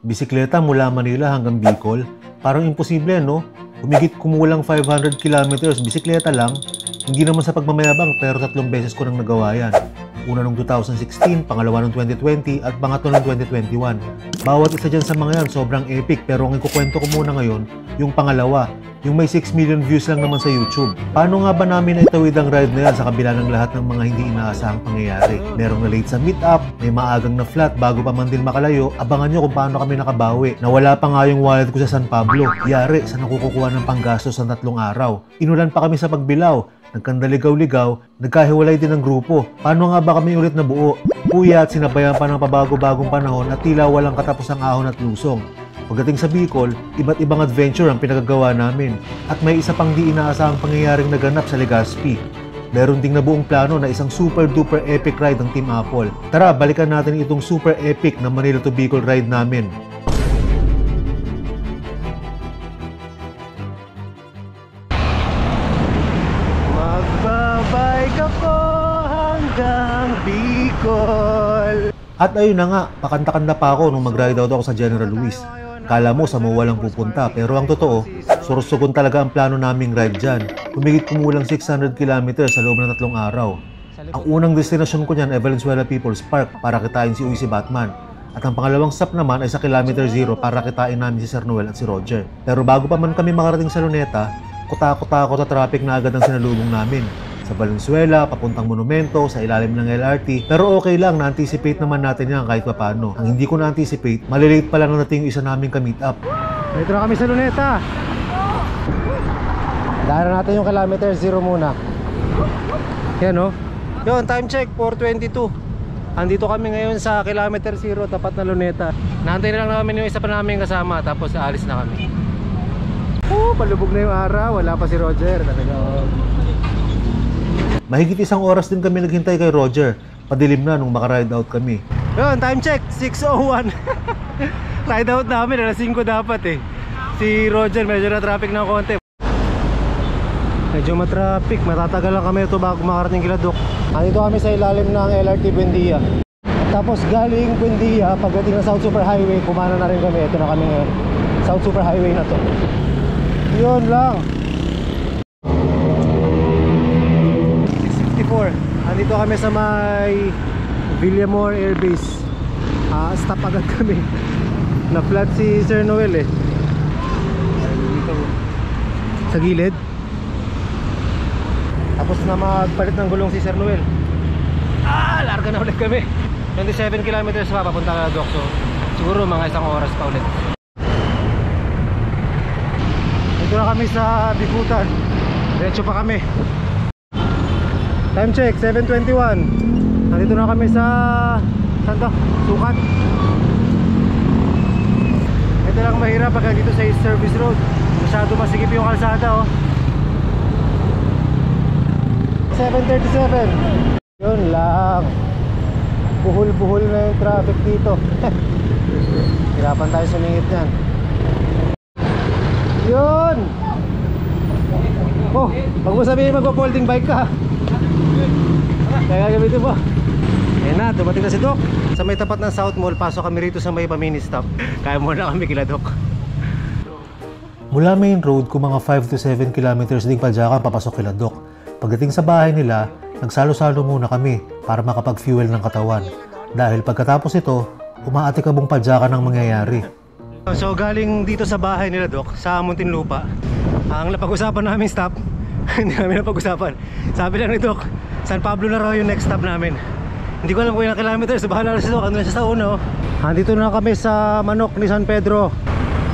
Bisikleta mula Manila hanggang Bicol? Parang imposible, no? Humigit kumulang 500 kilometers, bisikleta lang. Hindi naman sa pagmamayabang, pero 3 beses ko nang nagawa yan. Una nung 2016, pangalawa nung 2020, at pangatlo nung 2021. Bawat isa dyan sa mga yan, sobrang epic. Pero ang ikukwento ko muna ngayon, yung pangalawa, yung may 6 million views lang naman sa YouTube. Paano nga ba namin naitawid ang ride na yan sa kabila ng lahat ng mga hindi inaasahang pangyayari? Merong na late sa meet-up, may maagang na flat bago pa man din makalayo. Abangan nyo kung paano kami nakabawi. Nawala pa nga yung wallet ko sa San Pablo. Yari, saan ako kukuha ng panggastos sa 3 araw? Inulan pa kami sa pagbilaw. Nagkandaligaw-ligaw, nagkahiwalay din ang grupo. Paano nga ba kami ulit nabuo? Puyat, sinabayan pa ng pabago-bagong panahon at tila walang katapusang ahon at lusong. Pagdating sa Bicol, iba't ibang adventure ang pinagagawa namin. At may isa pang di inaasahang pangyayaring naganap sa Legazpi. Meron ding nabuong plano na isang super duper epic ride ng Team Apple. Tara, balikan natin itong super epic na Manila to Bicol ride namin. Magbabike ako hanggang Bicol. At ayun na nga, pakanta-kanta pa ako nung mag-ride out ako sa General Luis. Kala mo sa MOA lang pupunta, pero ang totoo, sursugon talaga ang plano naming ride dyan. Humigit kumulang 600 kilometers sa loob ng 3 araw. Ang unang destinasyon ko niyan ay Valenzuela People's Park para kitain si Uy si Batman. At ang pangalawang stop naman ay sa Kilometer Zero para kitain namin si Sir Noel at si Roger. Pero bago pa man kami makarating sa Luneta, kutakot-takot at traffic na agad ang sinalubong namin. Sa Valenzuela, papuntang monumento, sa ilalim ng LRT. Pero okay lang, na-anticipate naman natin yan kahit paano. Ang hindi ko na-anticipate, malilate pa lang na natin yung isa naming ka-meet up. Dito na kami sa Luneta. Daanan natin yung Kilometer Zero muna. Yan o. Yun, time check, 4:22. Andito kami ngayon sa Kilometer Zero, tapat na Luneta. Naantay na lang namin yung isa pa namin kasama, tapos aalis na kami. Palubog na yung araw, wala pa si Roger. Mahigit 1 oras din kami naghintay kay Roger. Padilim na nung makaride out kami. Yun, time check, 6:01. Ride out namin, alas 5 dapat eh. Si Roger medyo na traffic ng konti. Medyo matraffic, matatagal lang kami ito bago makarating kila Doc. Andito kami sa ilalim ng LRT Buendia. Tapos galing Buendia, pagdating ng South Super Highway, kumana na rin kami. Ito na kami ngayon, South Super Highway na to. Yun lang. 6:54. Andito kami sa may Villamor Air Base. Stop agad kami. Na-flat si Sir Noel eh. Sa gilid. Tapos na magpalit ng gulong si Sir Noel. Larga na ulit kami. 27 kilometers pa papunta na Doc. So siguro mga 1 oras pa ulit. Dito na kami sa Bikutan. Diretso pa kami. Time check, 7:21. Nandito na kami sa saan to? Sukat. Ito lang mahirap pagka dito sa East Service Road. Masyado masikip yung kalsada oh. 7:37. Yun lang. Buhol-buhol na yung traffic dito. Hirapan tayo sumingit yan. Yun! Oh, pag mo sabihin magpa-folding bike ka. Kaya gamitin mo. Ayan na, dumating na si Doc. Sa may tapat ng South Mall, pasok kami rito sa may pa-mini stop. Kaya muna kami kila Doc. Mula main road, kung mga 5 to 7 kilometers ding padyakan papasok kila Doc. Pagdating sa bahay nila, nagsalo-salo muna kami para makapag-fuel ng katawan. Dahil pagkatapos ito, umaatikabong padyakan ang mangyayari. So galing dito sa bahay nila Doc, sa Muntinlupa, ang napag-usapan namin stop, hindi namin napag-usapan. Sabi lang ni Doc, San Pablo na raw yung next stop namin. Hindi ko alam kung ilang kilometers, bahala na si Doc, ano na siya sa uno. Andito na kami sa Manok ni San Pedro.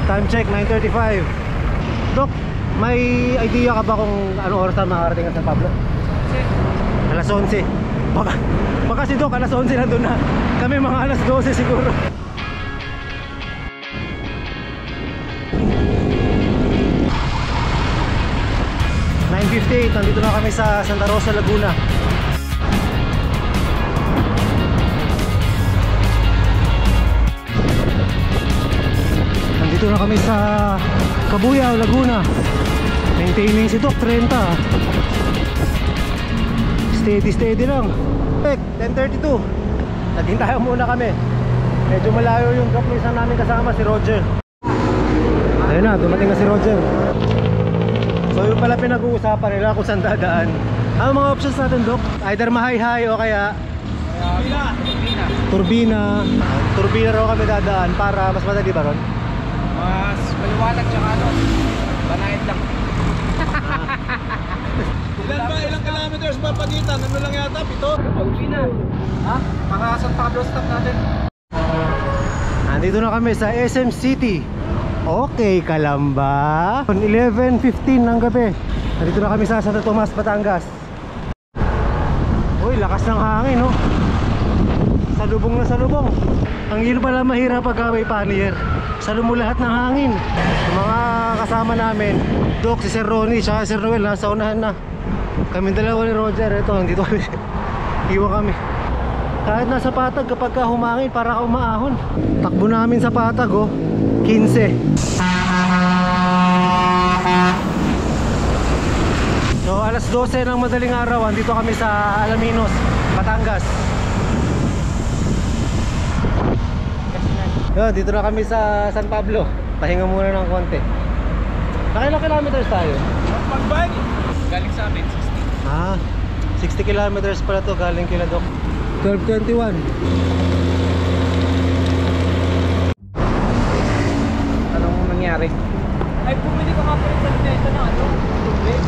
Time check, 9:35. Doc, may idea ka ba kung anong oras na makarating ang San Pablo? Alas 11. Baka si Doc, alas 11 nandun na. Kami mga alas 12 siguro. 9:58, nandito na kami sa Santa Rosa, Laguna. Nandito na kami sa Cabuyao, Laguna. Maintaining si Doc, 30. Steady lang. 10:32. Naghintay muna kami. Medyo malayo yung drop ng isang namin kasama, si Roger. Ayun na, dumating na si Roger. So yung pala pinag-uusapan nila kung saan dadaan. Ano mga options natin, Dok? Either mahayhay o kaya turbina. Turbina raw kami dadaan para mas madali ba ron? Mas maliwanag tsaka ano, banayad lang. Ilang kilometers ba pagitan? Ano lang yata? 7? Turbina. Ha? Mga San Pablo stop natin. Nandito na kami sa SM City. Okay ka lang ba? 11:15 ng gabi. Nandito na kami sa Santo Tomas, Batangas. Uy, lakas ng hangin, no? Salubong na salubong. Ang hilo pala mahirap pagka may pannier. Salubong lahat ng hangin. Mga kasama namin, Doc, si Sir Ronnie, tsaka Sir Noel, nasa unahan na. Kami dalawa ni Roger, ito, nandito kami. Iwan kami. Kahit nasa patag, kapag ka humangin, para ka umaahon. Takbo namin sa patag, oh, 15. So alas 12 ng madaling araw, andito kami sa Alaminos, Batangas. Yo, dito na kami sa San Pablo. Pahinga muna ng konti. Nakailang kilometers tayo? Pagbike! Galing sa amin, 60. Ah, 60 kilometers pala to galing kila Doc. 12:21. Anong nangyari? Ay, pumili ka nga pala sa dito na ano? Tubig?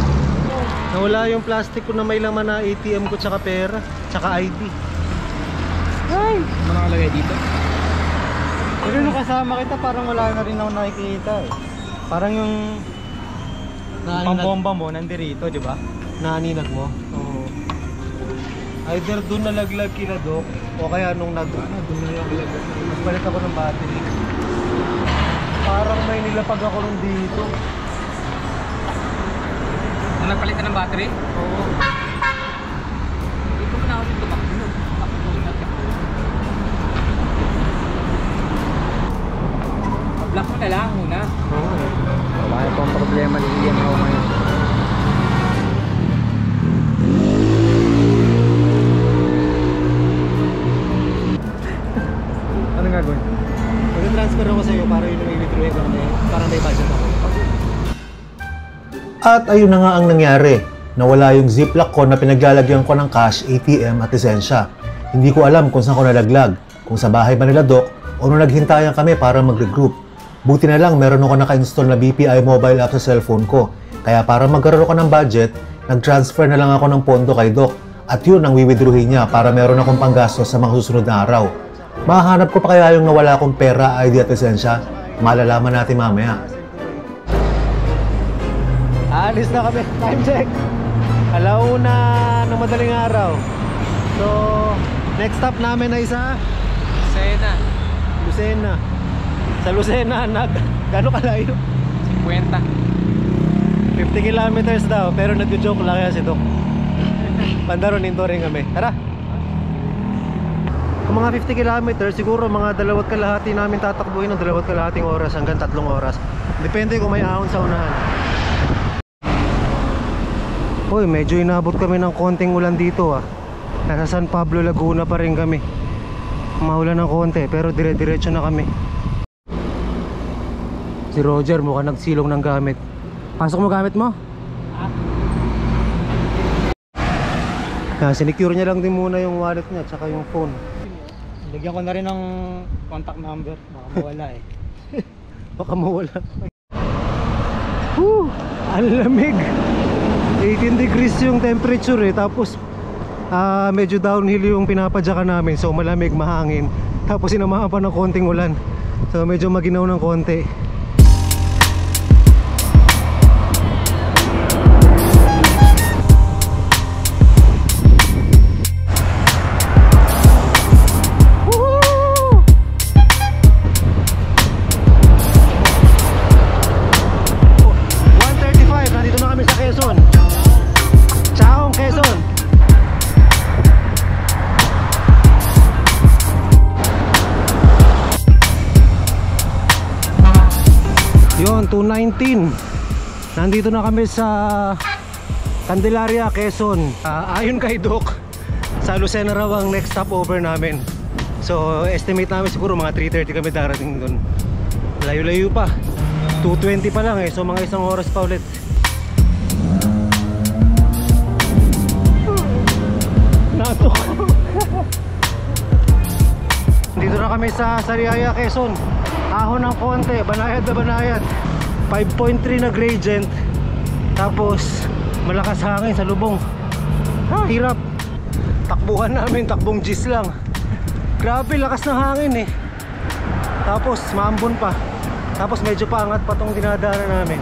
Nawala yung plastic ko na may laman na ATM ko tsaka pera, tsaka ID. Ay! Ano nakalagay dito? Pero nung kasama kita parang wala na rin ako nakikita eh. Parang yung Pambomba mo, nandirito, di ba? naninag mo. Oo. Either doon nalaglag kila Doc o kaya nung doon nalaglag. Nagpalit ako ng battery. Parang may nilapag ako nung dito. Nung nagpalit ka ng battery? Oo. Dito mo na ako dito makapulog. Block mo na lang muna. Oo. Bakit po ang problema ni Ian ako ngayon? Ano gagawin? Mag-transfer ako sa iyo para yun yung i-withdrawin ko na parang may budget ako. At ayun na nga ang nangyari. Nawala yung ziplock ko na pinaglalagyan ko ng cash, ATM at lisensya. Hindi ko alam kung saan ko nalaglag. Kung sa bahay ba nila Doc o nung naghintayan kami para mag-regroup. Buti na lang meron ako naka-install na BPI mobile app sa cellphone ko. Kaya para magkaroon ko ng budget, nag-transfer na lang ako ng pondo kay Doc. At yun ang wiwithdrawin niya para meron akong panggastos sa mga susunod na araw. Mahanap ko pa kaya yung nawala akong pera, ID at lisensya? Malalaman natin mamaya. Alis na kami. Time check. Alauna ng madaling araw. So, next stop namin ay sa Lucena. Sa Lucena, gano'ng kalayo? 50. 50 kilometers daw, pero nag-joke lang yan si Doc. Pandaroninto rin kami. Tara! Kung mga 50 kilometers, siguro mga 2 kalahati namin tatakbuhin ng 2 kalahating oras hanggang 3 oras. Depende kung may ahon sa unahan. Uy, medyo inabot kami ng konting ulan dito ah. Nasa San Pablo, Laguna pa rin kami. Maulan ng konti, pero dire-diretso na kami. Si Roger mukhang nagsilong ng gamit. Pasok mo gamit mo? Sinecure niya lang din muna yung wallet niya tsaka yung phone. Lagyan ko na rin ng contact number. Baka mawala eh. Baka mawala. Woo! Ang lamig! 18 degrees yung temperature eh. Tapos medyo downhill yung pinapadyakan namin. So malamig, mahangin. Tapos sinamahan pa ng konting ulan. So medyo maginaw ng konti. Yun, 219. Nandito na kami sa Candelaria, Quezon. Ayon kay Doc, sa Lucena raw ang next stopover namin. So estimate namin siguro mga 3:30 kami darating doon. Layo-layo pa, 2:20 pa lang eh, so mga isang oras pa ulit. Natok. Dito na kami sa Sariaya, Quezon. Ahon ng konti, banayad na banayad. 5.3 na gradient. Tapos malakas hangin sa lubong. Hirap. Takbuhan namin, takbong G's lang. Grabe, lakas ng hangin eh. Tapos maambon pa. Tapos medyo paangat pa tong dinadaanan namin.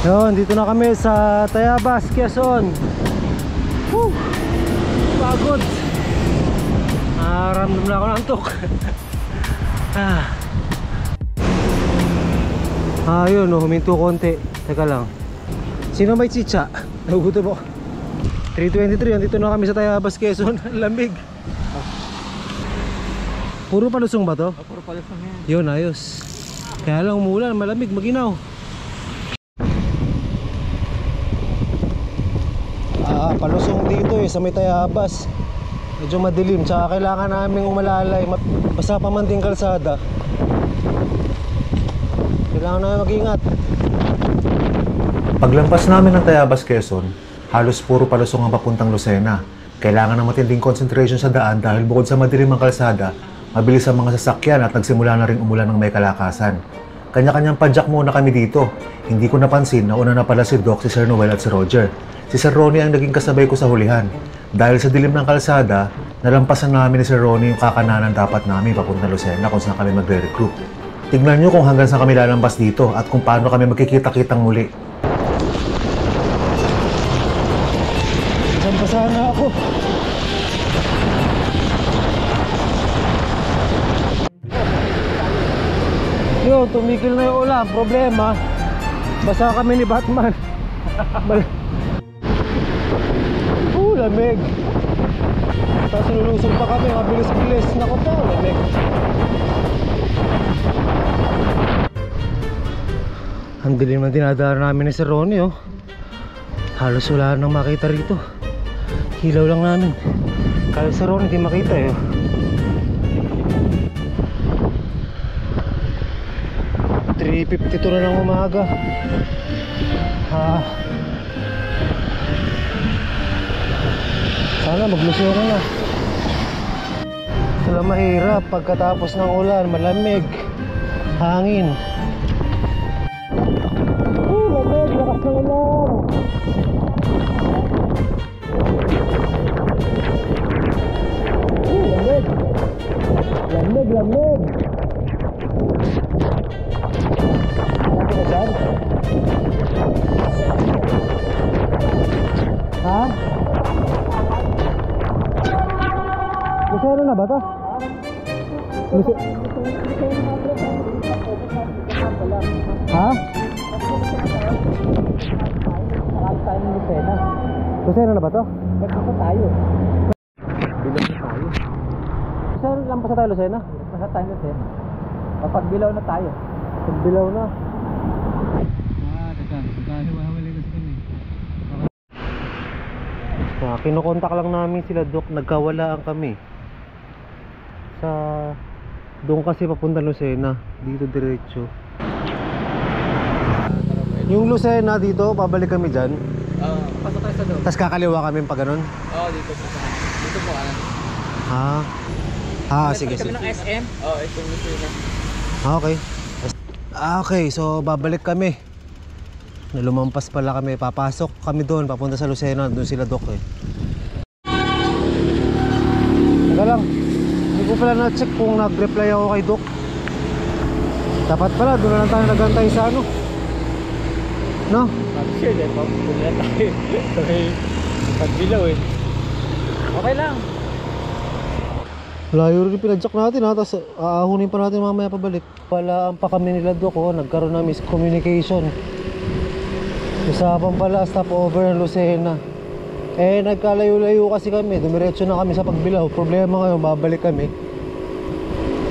Yun, dito na kami sa Tayabas, Quezon. Woo! Pagod. Ramdam na ako ng antok. Yun, huminto konti. Teka lang. Sino may chicha? Nagugutom ako. 3:23, andito na kami sa Tayabas, Quezon. Lamig. Puro palusong ba to? Puro palusong yan. Yun, ayos. Kaya lang umulan, malamig, maginaw. Palusong dito eh, sa may Tayabas. Medyo madilim, tsaka kailangan naming umalalay. Basta pa man din kalsada. Kailangan namin mag-ingat. Paglampas namin ng Tayabas, Quezon, halos puro palusong ang papuntang Lucena. Kailangan ng matinding concentration sa daan dahil bukod sa madilim ang kalsada, mabilis ang mga sasakyan at nagsimula na rin umulan ng may kalakasan. Kanya-kanyang padyak muna kami dito. Hindi ko napansin na una na pala si Doc, si Sir Noel at si Roger. Si Sir Ronnie ang naging kasabay ko sa hulihan. Dahil sa dilim ng kalsada, nalampasan namin ni Sir Ronnie yung kakananan dapat namin papunta Lucena kung saan kami magre-recruit. Tignan nyo kung hanggang saan kami lalampas dito at kung paano kami magkikita-kitang muli. Nampasahan na ako. Yun, tumigil na yung ulan. Problema, basa kami ni Batman. Lamig. Tapos nilulusog pa kami, mabilis-bilis. Naku po, lamig. Ang dilim na dinadaan namin ni Sir Ronnie oh. Halos wala nang makita rito. Hilaw lang namin. Kaya Sir Ronnie di makita eh. 3:52 na ng umaga. Sana maglusong na. Wala mahirap pagkatapos ng ulan, malamig, hangin. Lamig, lakas ng ulan. Lamig. Lamig, lamig. Ano ka dyan? Ha? Lucena na ba ito? Ha? Lucena na ba ito? Lampas na tayo. Lampas na tayo Lucena? Lampas na tayo Lucena. Mapagbilaw na tayo. Pagbilaw na. Teka. Magkahiwa-hawalay kasi kami. Kinukontak lang namin sila Doc. Nagkawalaan kami. Doon kasi papunta Lucena, dito diretso. Yung Lucena dito, pabalik kami dyan. Pasok tayo sa doon. Tapos kakaliwa kami pa ganun? Dito po. Dito po, sige. Kami ng SM? Itong Lucena. Okay. Okay, so babalik kami. Lumampas pala kami, papasok kami doon, papunta sa Lucena, doon sila Doc eh. Teka lang. Hindi ko pala na-check kung nag-reply ako kay Doc. Dapat pala, doon na lang tayo nagantay sa ano. No? Sure, then pupunta tayo. Pagbilaw eh. Okay lang. Layo rin pinadyak natin ha, tapos aahunin pa natin mamaya pabalik. Palaan pa kami nila Doc oh, nagkaroon na miscommunication. Usapan pala stopover ng Lucena. Nagkalayo-layo kasi kami, dumiretso na kami sa Pagbilao. Problema ngayon, babalik kami.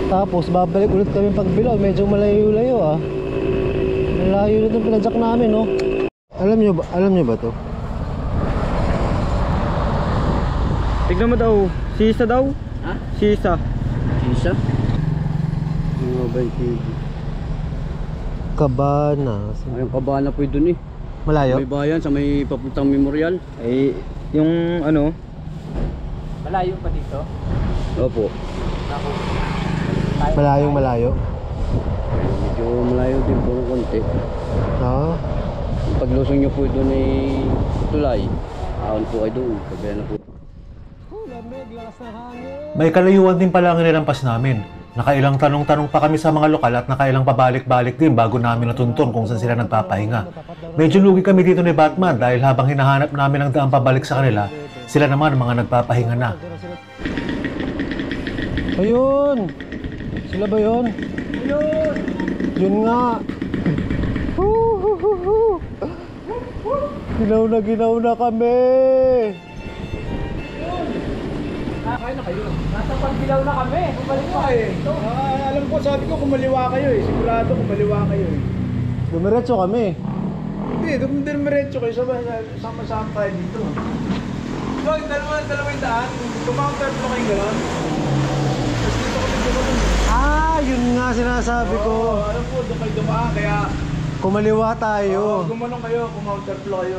Tapos babalik ulit kami Pagbilao, medyo malayo-layo ah. Malayo na itong pinadyak namin no. Alam nyo ba to? Tignan mo daw. Sisa daw. Ha? Sisa. Isa? Mga 20. Cabanas. Ayun, Cabana po dun eh. Malayo? May bayan sa may papuntang memorial. Ay, yung ano. Malayo pa dito. Opo. Malayong malayo. Medyo malayo din po ng konti. Ah. Yung paglusong nyo po doon ay tulay. Ahon po ay doon. Kabila na po. May kalayuan din pala ang nilampas namin. Nakailang tanong-tanong pa kami sa mga lokal at nakailang pabalik-balik din bago namin natuntun kung saan sila nagpapahinga. Medyo lugi kami dito ni Batman dahil habang hinahanap namin ang daan pabalik sa kanila, sila naman mga nagpapahinga na. Ayun! Sila ba yun? Ayun! Yun nga! Ginaw na kami! Kaya na kayo. Nasa Pagbilaw na kami. Bumalik mo eh. Alam ko, sabi ko kumaliwa kayo eh. Sigurado kumaliwa kayo eh. Dumiretso kami. Hindi, dumiretso kayo. Sama-sama tayo dito. So, yung dalawang daan, kumounter mo kayo gano'n. Tapos dito kami dumaan. Ah, yun nga sinasabi ko. Oo, alam po, doon kayo dumaan. Kaya, Kumaliwa tayo. gumanong kayo, kumounter flow kayo.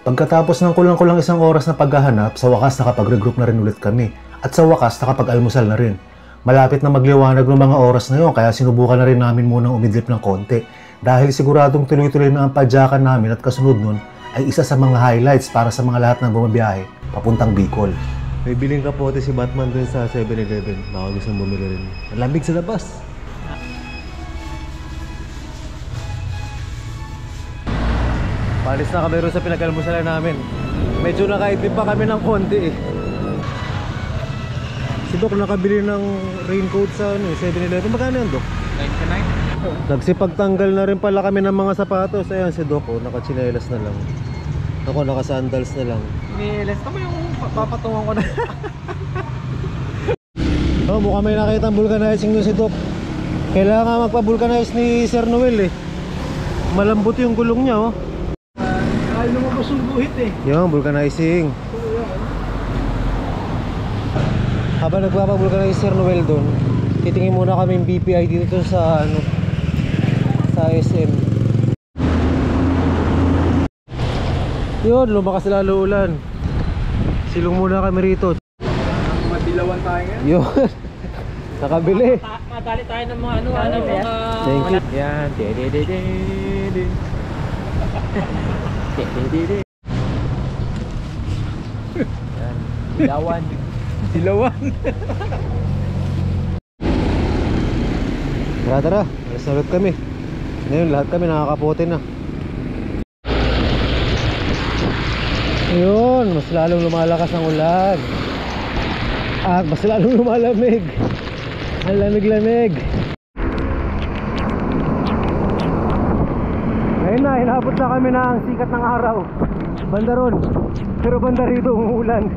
Pagkatapos ng kulang-kulang isang oras na paghahanap, sa wakas nakapag-regroup na rin ulit kami. At sa wakas nakapag-almusal na rin. Malapit na magliwanag ng mga oras na yun, kaya sinubukan na rin namin munang umidlip ng konti. Dahil siguradong tuloy-tuloy na ang padyakan namin at kasunod nun ay isa sa mga highlights para sa mga lahat ng bumabiyahe papuntang Bicol. May biling kapote si Batman dun sa 7-Eleven. Baka gusto bumili rin. Ang lamig sa labas. Palis na kami rin sa pinag-almusalan namin. Medyo nakaidlip pa kami ng konti eh. Si Doc nakabili ng raincoat sa 7-Eleven. Magkano yan, Doc? 99? Nagsipagtanggal na rin pala kami ng mga sapatos. Ayan si Doc, oh, nakachinelas na lang. Ako, nakasandals na lang. Niles, tama yung papatungan ko na. Oh, mukhang may nakita ang vulcanizing nun si Doc. Kailangan magpa-vulcanize ni Sir Noel eh. Malambot yung gulong niya, oh. Ayaw lumabas yung guhit eh. Yung vulcanizing. Habang nagpapabulkanize si Sir Noel doon, titingin muna kami yung BPI dito sa ano, sa SM. Yun, lumakas lalo ulan. Silong muna kami rito. Madilawan tayo ngayon. Yun. Nakabili. Madali tayo ng mga ano, mga... Thank you. Yan. Yan. Dilawan. Dilawan. Tara, alas na ulit kami. Ngayon lahat kami nakakapote na. Ayun, mas lalong lumalakas ang ulan. Mas lalong lumalamig. Ang lamig-lamig. Ngayon na, inabot na kami ng sikat ng araw. Banda ron. Pero banda rito umuulan.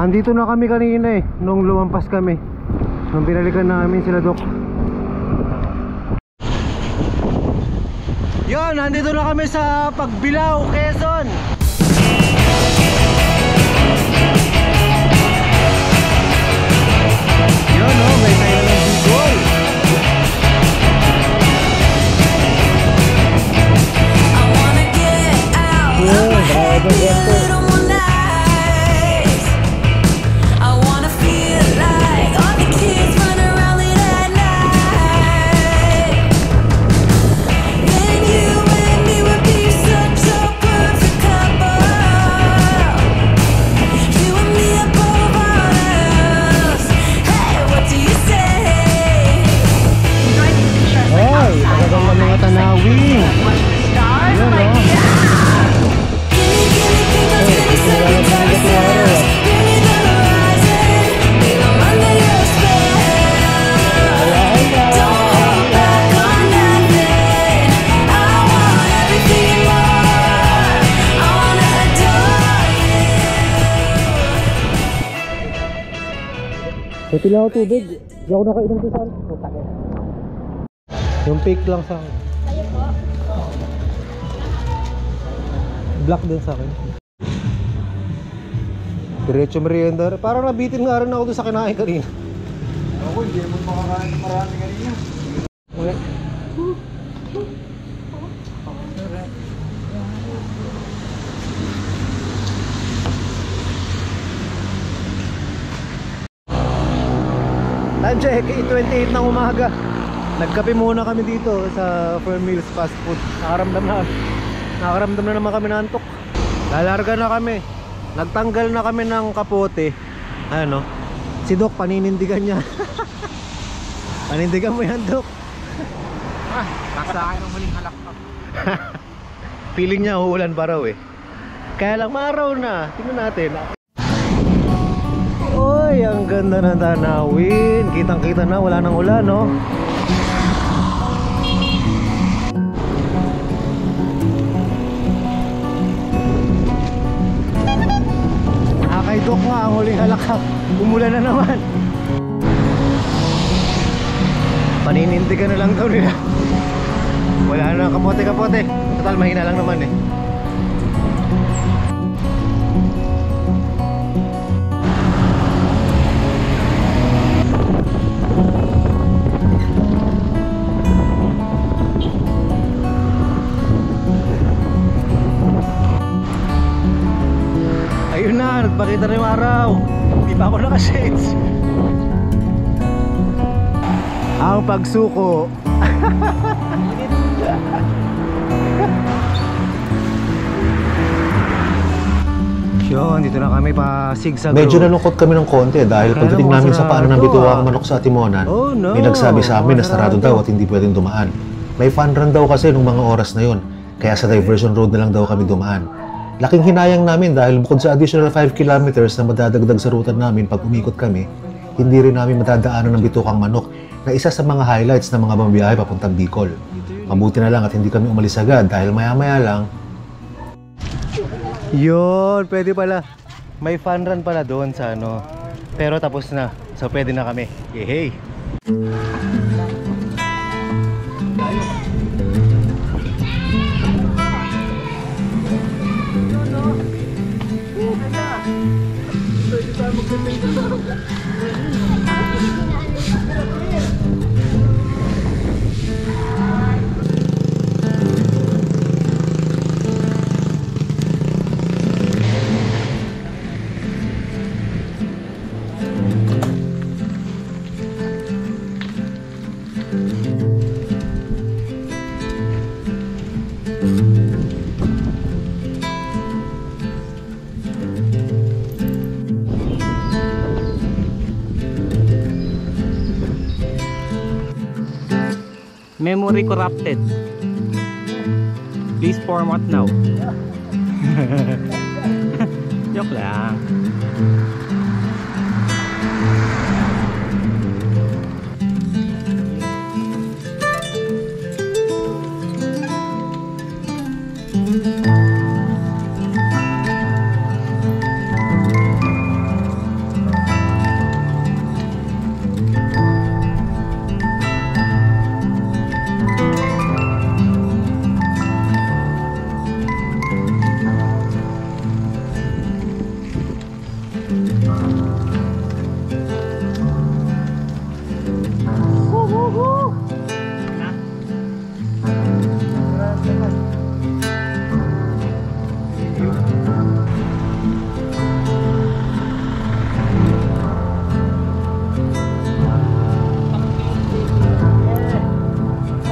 Andito na kami kanina eh, nung lumampas kami. Nung binalikan namin sila Doc. Yon, nandito na kami sa Pagbilao, Quezon. Yon, oh, may tayo ng Bicol. Pila ako tubig. Di ako nakainom doon sa puta. Yung pick lang sa akin. Black din sa akin. Diretso merienda. Parang nabitin nga rin ako doon sa kinain kanina. Ako, hindi mo makakain ng marami kanina. Okay. Time check, 8:28 ng umaga. Nagkape muna kami dito sa Firm Meals Fast Food. Nakaramdam na naman kami ng antok. Lalarga na kami. Nagtanggal na kami ng kapote. Ano? Si Doc, paninindigan niya. Panindigan mo yan, Doc. Nasa akin ang huling halakpak. Feeling niya uulan pa raw eh. Kaya lang maaraw na. Tingnan natin. Oy, ang ganda ng tanawin. Kitang kita na, wala nang ulan, no? Kay Doc nga ang huling halakak. Umulan na naman. Paninindigan na lang daw nila. Wala na kapote-kapote. Total mahina lang naman eh. Ayun na, nagpakita na yung araw. Hindi pa ako naka-shades. Ang pagsuko. Yun, dito na kami pa sigsag. Medyo nalungkot kami ng konti dahil pagdating namin sa paanan ng bituang manok sa Timonan, Oh, no. may nagsabi sa amin na sarado daw at hindi pwedeng dumaan. May fun run daw kasi nung mga oras na yon, kaya sa diversion road na lang daw kami dumaan. Laking hinayang namin dahil bukod sa additional 5 kilometers na madadagdag sa ruta namin pag umikot kami, hindi rin namin madadaanan ng bitukang manok na isa sa mga highlights ng mga pambiyahe papuntang Bicol. Mabuti na lang at hindi kami umalis agad dahil maya-maya lang. Yun, pwede pala. May fun run pala doon sa ano. Pero tapos na. So pwede na kami. Yehey! Memory corrupted. Please format now. Joke lang.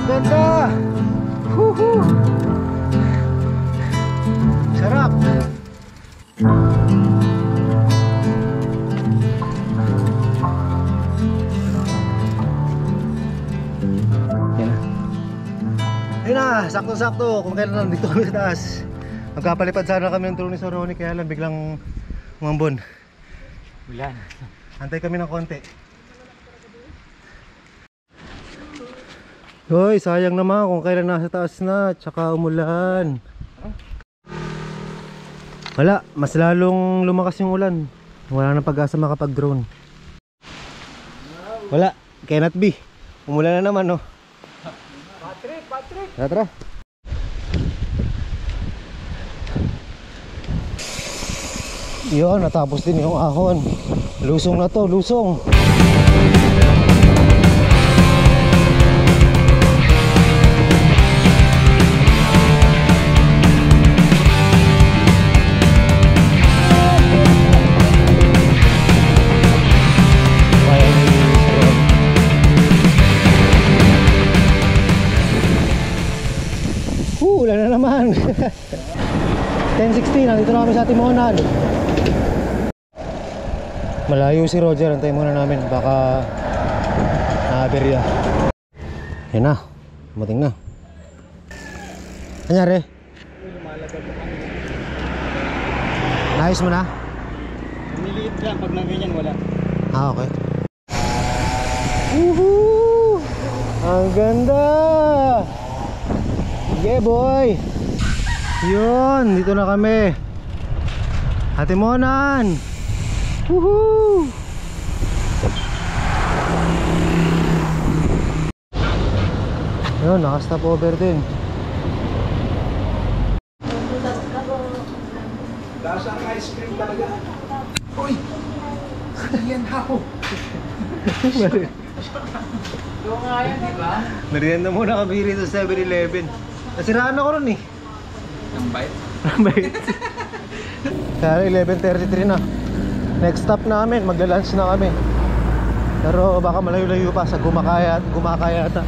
Ganda! Woohoo! Sarap! Ayun na, sakto-sakto kung kailan nandito kami sa taas. Magkapalipad sana kami ng tulong ni Soroni kaya lang biglang umambon. Ulan. Antay kami ng konti. Hoy, sayang naman kung kailan nasa taas na tsaka umulan. Wala, mas lalong lumakas yung ulan. Wala nang pag-asa makapag-drone. Wala, cannot be. Umulan na naman, no? Patrick! Tara, tara. Yun, natapos din yung ahon. Lusong na to, lusong. Ulan na naman. 10:16, nandito na kami sa Timonan. Malayo si Roger, antayin muna namin, baka naaberya. Yan na, dumating na. Anyari? Naayos mo na? Niliit lang, pag nanganyan wala. Ah, okay. Woohoo! Ang ganda! Yeah, boy! Yun, dito na kami. Timonan! Woohoo! Yun, naka-stop over din. Lasang ice cream talaga. Uy! Yan ako. Doon nga yan, di ba? Merienda muna kami rito sa 7-Eleven. Nasiraan ako ron eh. Ang bite? Ang bait. Kaya 11:33 na. Next stop namin, magla-lunch na kami. Pero baka malayo-layo pa sa Gumaka yata.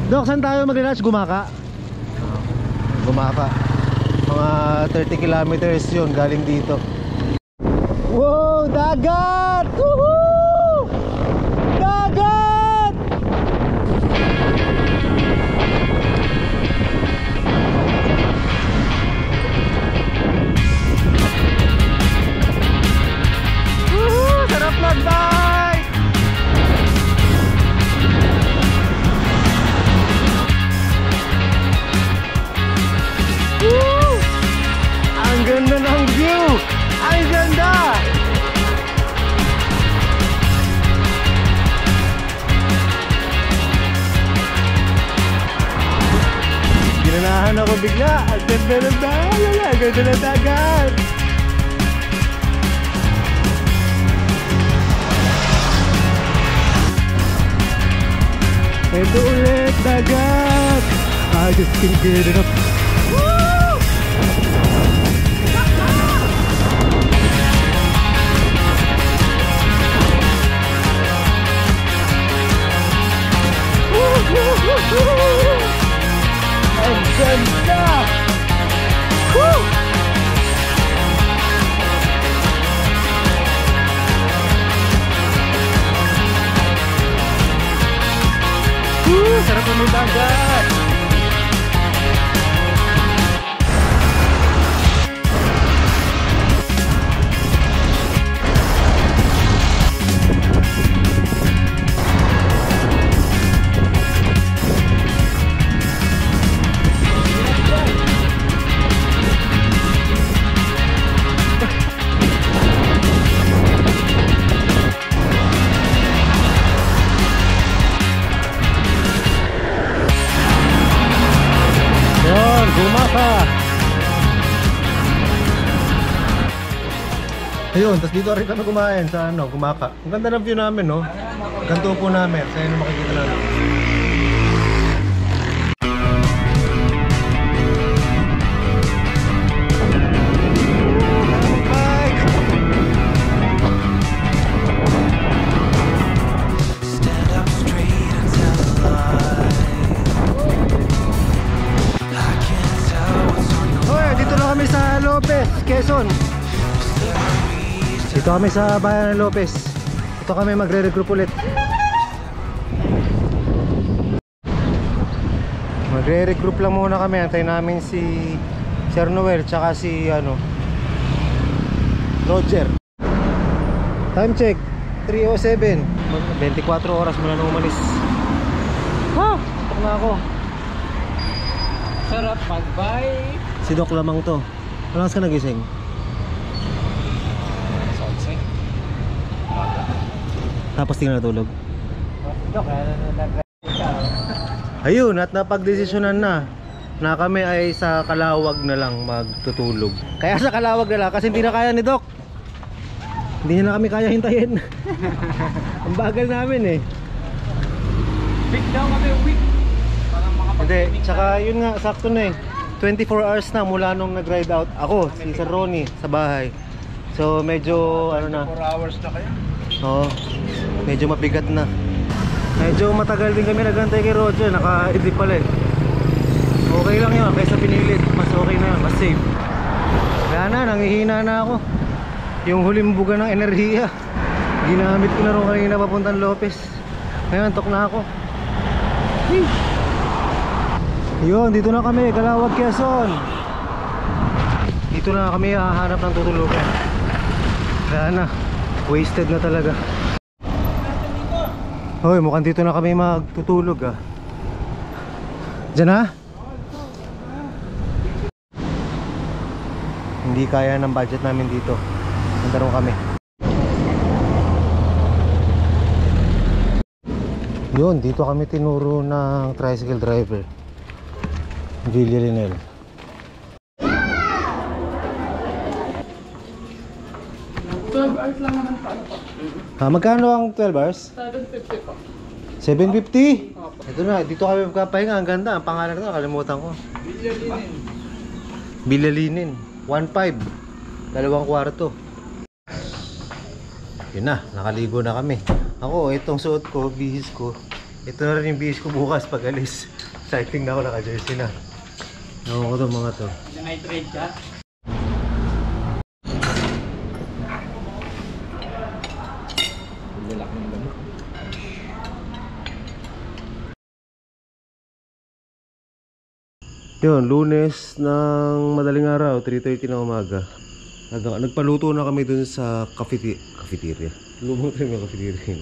Dok, saan tayo magla-lunch? Gumaka? Gumaka. Mga 30 kilometers yun galing dito. Wow, dagat! Woohoo! Dagat! Woohoo! Sarap mag-bike! Woo! Ang ganda ng view! Ang ganda! Ginanahan ako bigla. Ang ganda ng dagat! Ang ganda ng dagat! Ito ulit, dagat! I just can't get it up. Woo! Ang ganda! Woo! Sarap ng dagat! Gumaka. Ayun, tapos dito rin kami kumain sa Gumaka. Ang ganda ng view namin, no? Ganito po namin. Sa inyo makikita namin. Quezon. Dito kami sa bayan ng Lopez. Ito kami magre-regroup ulit. Magre-regroup lang muna kami. Antayin namin si Sir Noel tsaka si Roger. Time check 3:07. 24 oras mula nung umalis. Ha! Tutok na ako. Sarap mag-bike. Si Doc lamang to. Ano ka nagising? Tapos tingnan natulog. Dok, Ayun, at napagdesisyonan na. na kami ay sa Calawag na lang magtutulog. Kaya sa Calawag na lang kasi hindi na kaya ni Doc. Hindi niya na kami kaya hintayin. Ang bagal namin eh. Week daw kami, week. Hindi, tsaka yun nga, sakto na eh. 24 hours na mula nung nag-ride out ako, si Sir Ronnie, sa bahay. So medyo ano na. 4 hours na kayo. Oo, medyo mabigat na. Medyo matagal din kami nagantay kay Roger, naka-edit pala eh. Okay lang yun, kaysa pinilit. Mas okay na yun, mas safe. Kaya na, nangihina na ako. Yung huling buga ng enerhiya ginamit ko na rin kanina papuntang Lopez. Ngayon, tok na ako. Yun, dito na kami, Calawag, Quezon. Dito na kami hahanap ng tutulugan. Kaya na, wasted na talaga. Hoy, mukhang dito na kami magtutulog ah. Diyan na? Hindi kaya ng budget namin dito. Nandaro kami. Yun, dito kami tinuro ng tricycle driver, Villa Linel. Magkano ang 12 hours? 750 po. 750? Ito na, dito kami magpapahinga. Ang ganda, ang pangalan ko, kalimutan ko. Bilalinin 1.5, 2 kwarto. Yun na, nakaligo na kami. Ako, itong suot ko, bihis ko. Ito na rin yung bihis ko bukas pag alis. Cycling na ako, naka-jersey na. Naku ko itong mga to. Nag-trade ka? Yun, Lunes ng madaling araw, 3:30 ng umaga. Nagpaluto na kami dun sa cafeteria. Lumang tayo ng cafeteria.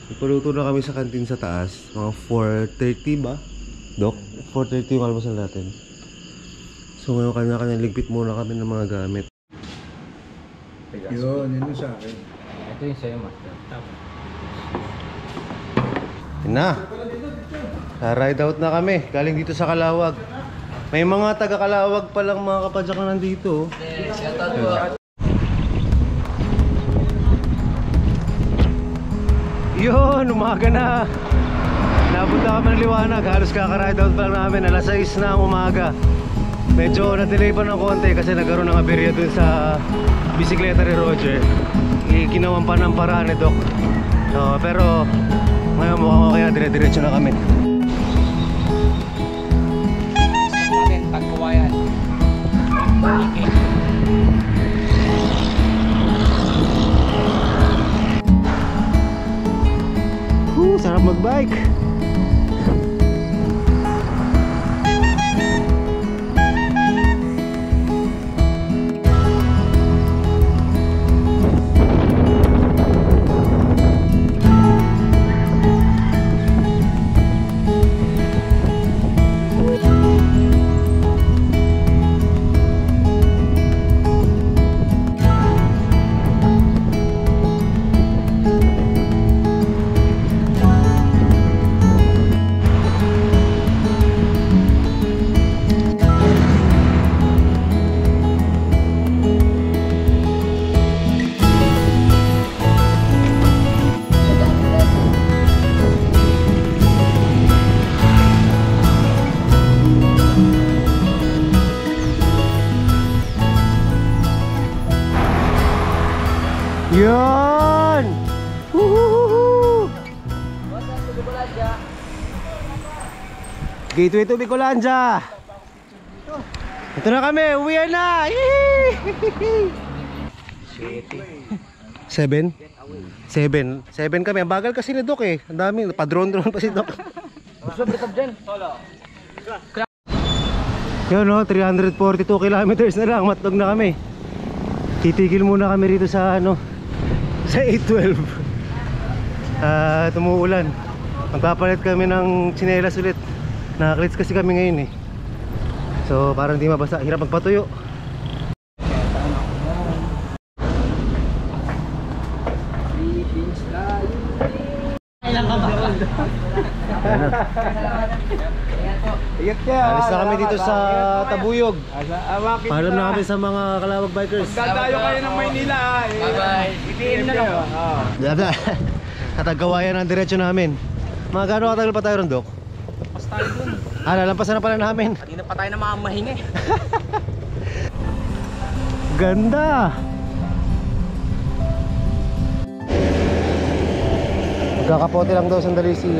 Nagpaluto na kami sa kantin sa taas. Mga 4:30 ba? Dok? 4:30 yung almusal natin. So ngayon kanya-kanya ligpit muna kami ng mga gamit. Yun yung sa akin. Ito yung sa'yo, master. Yun na. Ride out na kami. Galing dito sa Calawag. May mga taga Calawag palang mga kapadyak na nandito. Yun, umaga na. Napunta kami ng liwanag. Halos kaka-ride out pa lang namin. Alas 6 na ang umaga. Medyo na-delay pa ng konti kasi nagkaroon ng aberya dun sa bisikleta ni Roger. Ginawan pa ng paraan ni Doc. So, pero ngayon mukhang okay na. Dire-diretso na kami. Natin, tagkawayan. Sarap mag-bike. Yun! Woohoo! Gateway to Bicolandia! Ito na kami! Uwian na! Seven? Seven kami. Ang bagal kasi ni Doc eh. Ang dami. Pa-drone-drone pa si Doc. Yun no, 342 kilometers na lang. Matlog na kami. Titigil muna kami rito sa ano, sa 812. Tumuulan. Magpapalit kami ng tsinelas ulit. Nakaklits kasi kami ngayon eh. So parang di mabasa. Hirap magpatuyo. Kailan ka ba? Ingat ka. Alis na kami dito sa Tabuyog. Awakin Paalam na kami sa mga Kalawag Bikers. Dadayo kayo ng Maynila. Bye-bye. Ipiin na lang. Blah. Katagawayan ang diretsyo namin. Mga gano'ng katagal pa tayo ron, Dok? Pas tayo dun. Lalampasan na pala namin. Kanina pa tayo na mga mahinga eh. Ganda! Magkakapote lang daw sandali si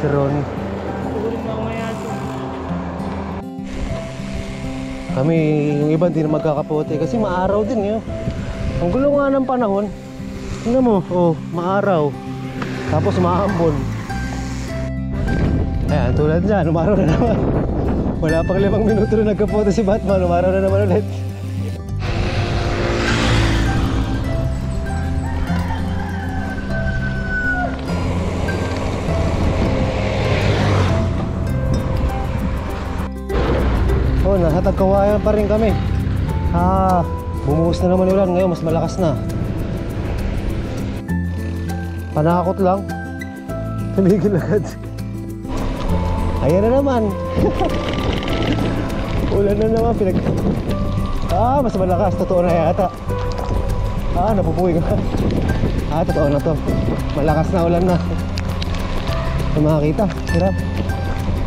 Ronnie. Kami, yung iba hindi na magkakapote kasi maaraw din yun. Ang gulo nga ng panahon. Tingnan mo, maaraw. Tapos maambon. Ayan, tulad dyan, umaraw na naman. Wala pang 5 minuto na nagkapote si Batman, umaraw na naman ulit. Nasa Tagkawayan pa rin kami. Bumuhos na naman ulan ngayon, mas malakas na. Panakot lang. Tumigil agad. Ayan na naman. Ulan na naman mas malakas, totoo na yata. Napupuwi ka. Totoo na to. Malakas na ulan na. Makakita, hirap.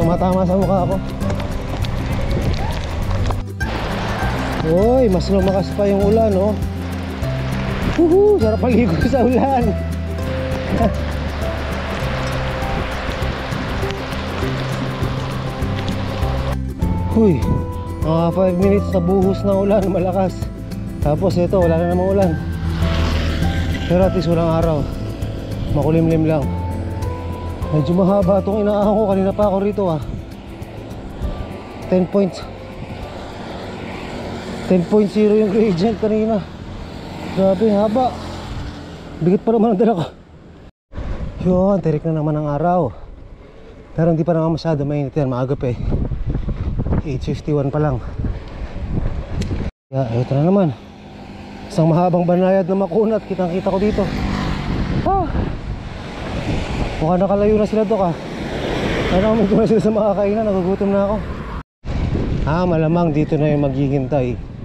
Tumatama sa mukha ako. Uy, mas lumakas pa yung ulan, oh. Sarap paligo sa ulan. Uy, mga 5 minutes na buhos na ulan, malakas. Tapos ito, wala na namang ulan. Pero at least walang araw. Makulimlim lang. Medyo mahaba itong inaahan ko. Kanina pa ako rito, 10.0 yung gradient kanina. Grabe, haba. Bigat pa naman ang dala ko. Yun, tirik na naman ang araw. Pero hindi pa naman masyado mainit yan. Maaga pa eh. 8:51 pa lang. Ito na naman. Isang mahabang banayad na makunat. Kitang kita ko dito. Mukhang nakalayo na sila, Dok, Ano kung na sila sa makakainan. Nagugutom na ako. Malamang dito na yung maghihintay.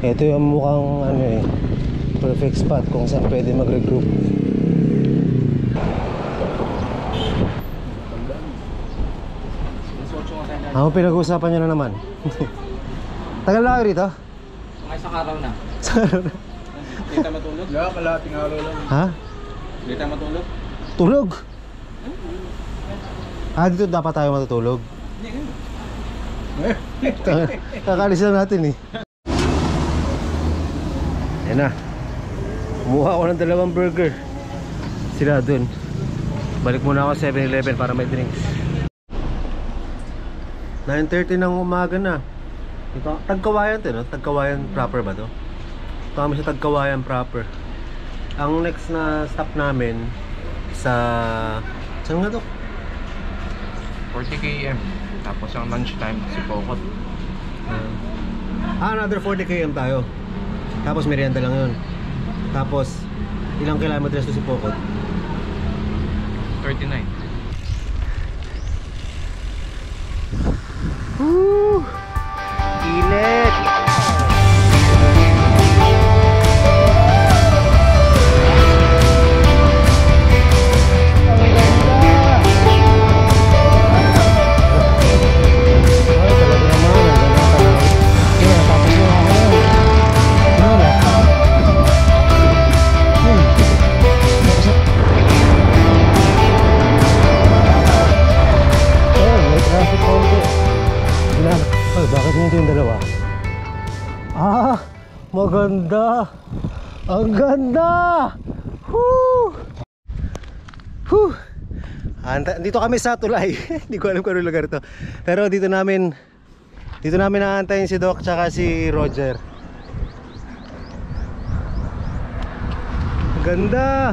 Ito yung mukhang perfect spot kung saan pwede mag-regroup. Pinag-uusapan nyo na naman. Tagal na kayo rito? Mga isang araw na. Hindi tayo matulog? Wala, kalating araw lang. Hindi tayo matulog? Tulog? Dito dapat tayo matutulog? Kakalis lang natin eh. Ayan na. Kumuha ako ng 2 burger. Sila dun. Balik muna ako 7-Eleven para may drinks. 9:30 ng umaga na. Ito, Tagkawayan to, no? Tagkawayan proper ba to? Ito kami sa Tagkawayan proper. Ang next na stop namin sa... Saan nga to? 40 km. Tapos ang lunchtime si Pokot. Another 40 km tayo. Tapos merienda lang yun. Tapos ilang kilometers to si Pokot? 39. Init! Bakit nito yung dalawa? Maganda! Ang ganda! Woo! Woo! Dito kami sa Tulay. Hindi ko alam kung ano lugar to. Pero dito namin aantayin si Doc tsaka si Roger. Ang ganda!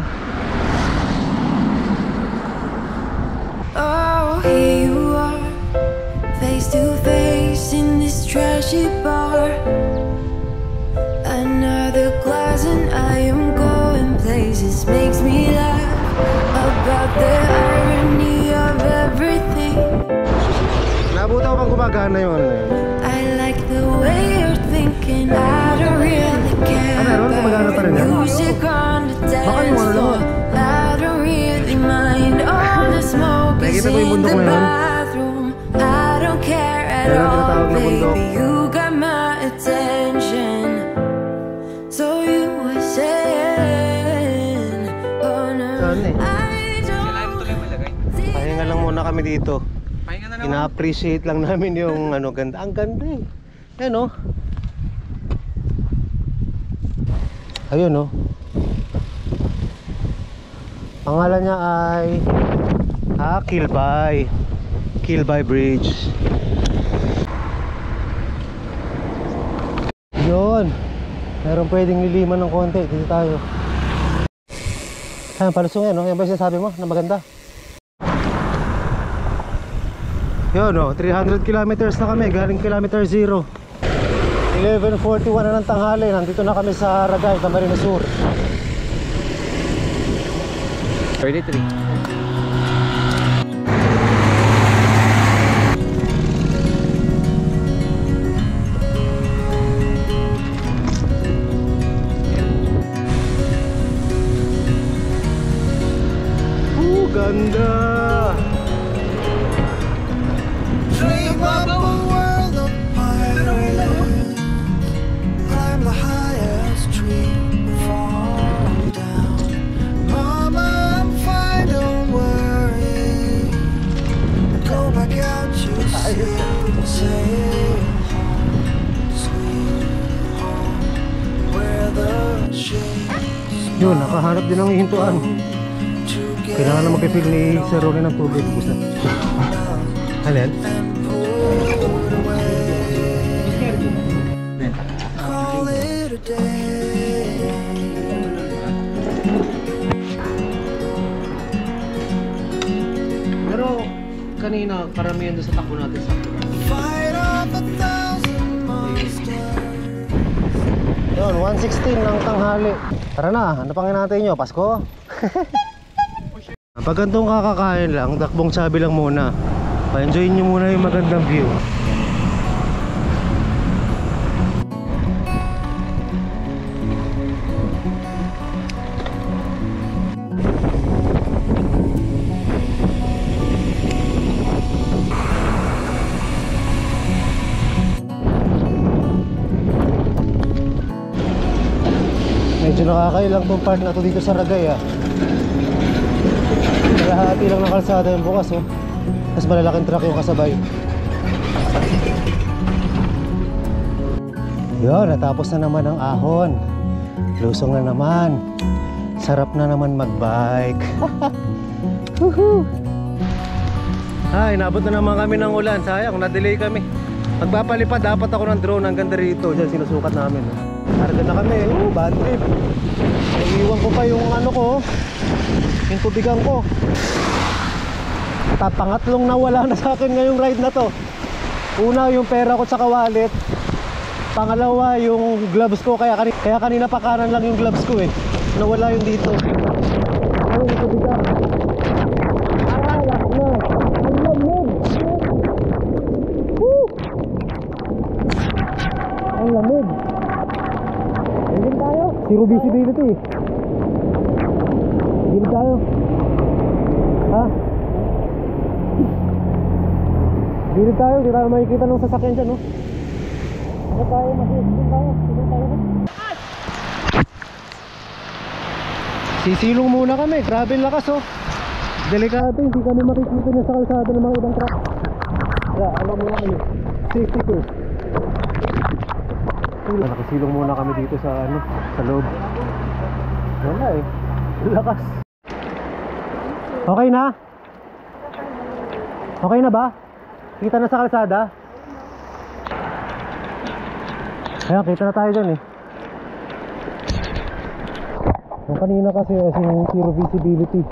Oh, here you are, face to face in this trashy bar. Another glass and I am going places. Makes me laugh about the irony of everything. bang gumagana yung ano yun? I like the way you're thinking. I don't really care meron? Gumagana pa rin yan? music on the Baka dance yung ano floor. lang. I don't really mind all the smoke is Nakikita mo yung in bundok the na yun? bathroom. I don't care at Kaya all, tinatawag na bundok. baby. You got my attention. So you were saying, oh no, Saan eh? I Kailangan don't tuloy malagay. Pahinga lang muna kami dito. Pahinga na naman. Ina-appreciate lang namin yung ano, ganda. Ang ganda eh. Ayan oh. Ayun oh. Pangalan niya ay Kilby Bridge. Yun. Meron pwedeng liliman ng konti. Dito tayo. Ayan, palusong yan oh. Yan ba yung sinasabi mo na maganda? Yun o, 300 kilometers na kami, galing kilometer 0. 11:41 na ng tanghali, nandito na kami sa Ragay, Camarines Sur. 33. Ganda! Dream up a world of pirates. Climb the highest tree, fall down. Mama, I'm fine, don't worry. Go back out, you sail home, sweet home, where the shades Yun, nakahanap din ng hihintuan. Kailangan na mag-refill ni Sir Ronnie ng tubig. Ano yan? call it a day. Pero kanina, karamihan doon sa takbo natin sa Fight off 1,000 monsters. Yun, 1:16 ng tanghali. Tara na, ano pang hinahintay nyo? Pasko? Pag gantong kakakain lang, dakbong sabi lang muna. Pa-enjoy nyo muna yung magandang view. Medyo nakakailang tong part na to dito sa Ragay ah. Kalahati lang ng kalsada yung bukas oh. Mas malalaking truck yung kasabay. Yun, natapos na naman ang ahon. Lusong na naman. Sarap na naman magbike. Ay, nabot na naman kami ng ulan. Sayang, na-delay kami. Magpapalipad dapat ako ng drone hanggang dito. Diyan sinusukat namin. Karga na kami. Bad trip. Naiiwan ko pa yung ano ko. Yung tubigan ko. Pangatlong nawala na sa akin ngayong ride na to. Una yung pera ko sa wallet. Pangalawa yung gloves ko. Kaya kanina pa kanan lang yung gloves ko eh. Nawala yung dito. Ano yung tubigan? Ah, lak na. Ang lamig. Woo! Ang lamig. Ayun tayo. Zero visibility. Ayun tayo. Ha? Dito tayo, di tayo makikita ng sasakyan dyan, no? Ano tayo, dito tayo. Sisilong muna kami, grabe yung lakas, oh. Delikado, hindi kami makikita na sa kalsada ng mga ibang truck. Kaya, alam muna kami. Safety first. Nakasilong muna kami dito sa, ano, sa loob. Wala eh, lakas. Okay na? Okay na ba? Kita na sa kalsada? Ayan, kita na tayo dyan eh. Yung kanina kasi yung zero visibility.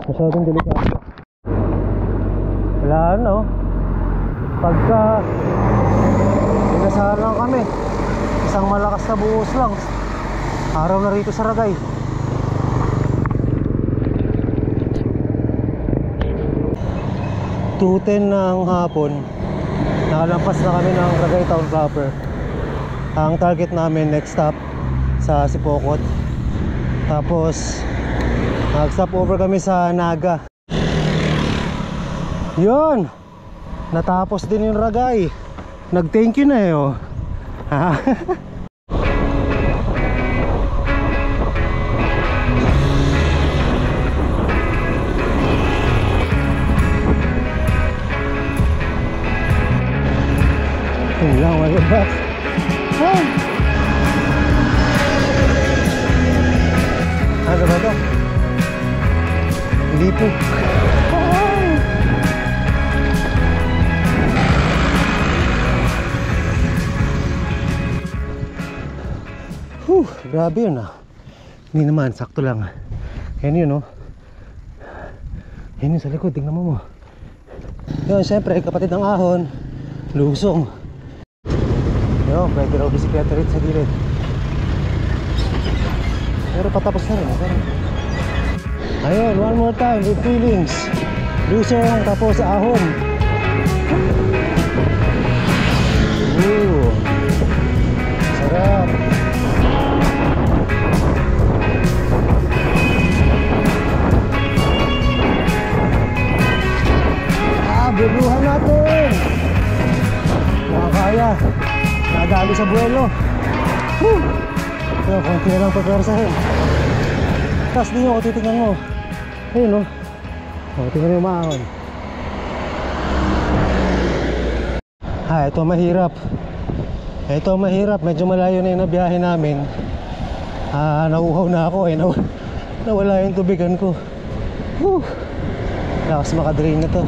Masyadong delikado. Wala no. Pagka inasahan lang kami, isang malakas na buhos lang. Araw na rito sa Ragay. $2:10 ng hapon, Nakalampas na kami ng Ragay Town proper. Ang target namin next stop sa Sipokot. Tapos nag-stop over kami sa Naga. Yun! Natapos din yung Ragay. Nag-thank you na eh oh. Yun lang, mga box. Ano ba ito? Hindi po. Grabe yun ah. Hindi naman, sakto lang. Yan yun oh. Yan yun sa likod, tingnan mo mo. Yun, syempre, kapatid ng ahon, lusong. Yun, pwede raw bisikleta rin sa gilid. Pero patapos na rin. Ayun, one more time with feelings. Lusong, tapos ahon. Sarap. Bubuhan natin. Nakakaya. Nadali sa buwelo. Pero konti na lang pagkarsahin. Tapos din ako, titignan mo. Ayun o. Tingnan mo yung maahon. Ito mahirap. Ito mahirap. Medyo malayo na yung nabiyahe namin. Nauuhaw na ako eh. Nawala yung tubigan ko. Lakas makadrain na to.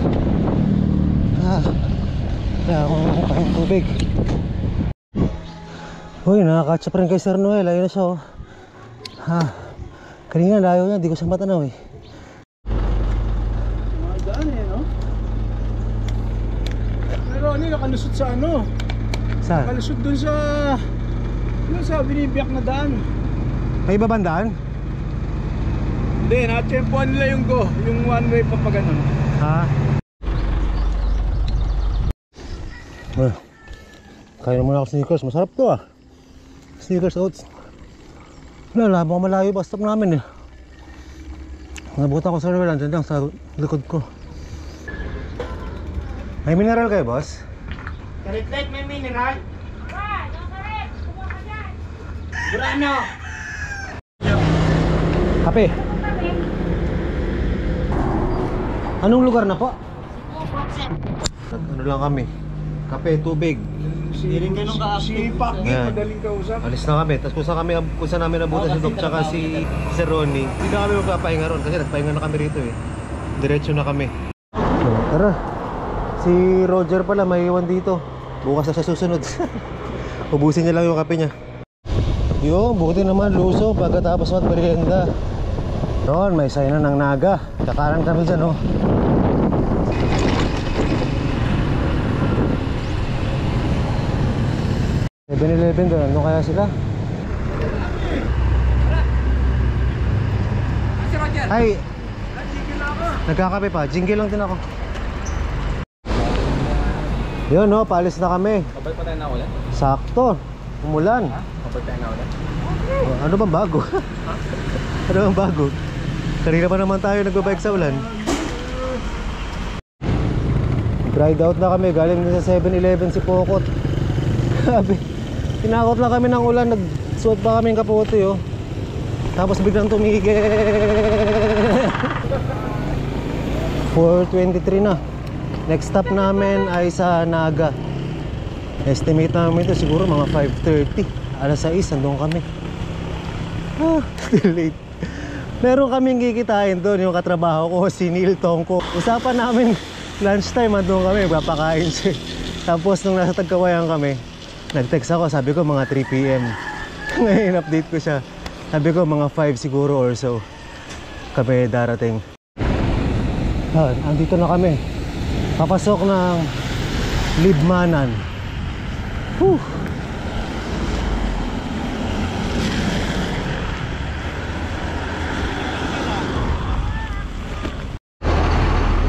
Kaya akong kahing tubig. Uy, nakakatsa pa rin kay Sir Noel. Ayun na siya oh. Kanina layo niya, di ko siya matanaw eh. Magaan eh, no? Pero ano, nakalusot sa ano? Saan? Nakalusot dun sa... Ano sa binibiyak na daan? May ibang daan? Hindi, na-tempoan nila yung go. Yung one way pa pa ganun. Kaya muna ako sneakers, masarap to ah. Sneakers oats. Wala, baka malayo ba stop namin eh. Nabutan ko sa Noel, andyan lang sa likod ko. May mineral kayo boss? Karit-lit, may mineral. Burano. Kape. Anong lugar na po? Ano lang kami? Kape, tubig. Hiling ka nung Si Paki, Ayan. madaling kausap. Alis na kami. Tapos kung saan namin nabutan si Doc tsaka si Ronnie, hindi na kami magpapahinga ron kasi nagpahinga na kami rito eh. Diretso na kami. Tara. Si Roger pala may iwan dito. Bukas na siya susunod. Ubusin niya lang yung kape niya. Yung buti naman luso pagkatapos magmerienda. Doon may sign na ng Naga. Kakaran kami dyan oh. Seven-Eleven doon, ano kaya sila? Ay! Nagkakape pa, jingle lang din ako. Yun no, paalis na kami. Kapag pa tayo na ulit? Sakto, umulan. Kapag tayo na ulit? Ano bang bago? Ano bang bago? Kanina pa naman tayo nagbabike sa ulan. Ride out na kami, galing din sa 7-Eleven si Pokot. Sabi, tinakot lang kami ng ulan, nagsuot pa kami ng kapote oh. Tapos biglang tumigil. 4:23 na. Next stop namin ay sa Naga. Estimate namin ito siguro mga 5:30. Alas 6, andun kami. Still late. Meron kaming kikitain doon, yung katrabaho ko, si Neil Tongko. Usapan namin lunchtime, andun kami, papakain siya. Tapos nung nasa Tagkawayan kami, nag-text ako, sabi ko mga 3 PM. Ngayon update ko siya. Sabi ko mga 5 siguro or so kami darating. Andito na kami. Papasok ng Libmanan. Whew.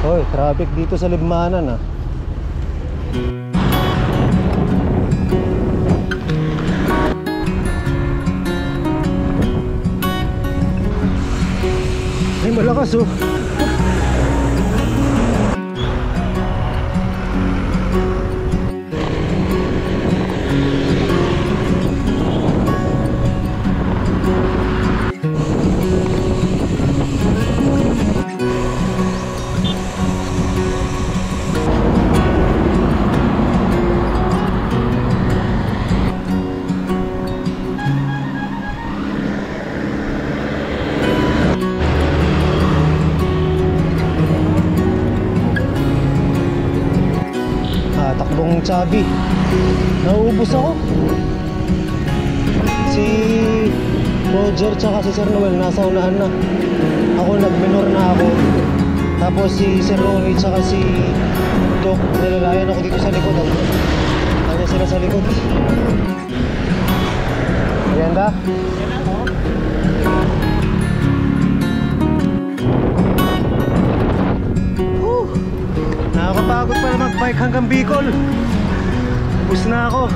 Hoy, traffic dito sa Libmanan ah. lakas oh. Takbong Chubby. Nauubos ako. Si Roger tsaka si Sir Noel nasa unahan na. Ako nag-minor na ako. Tapos si Sir Ronnie tsaka si Doc, nilalayan ako dito sa likod. Kanya sila sa likod. Maganda? Nakakapagod pala mag-bike hanggang Bicol. Ubus na ako.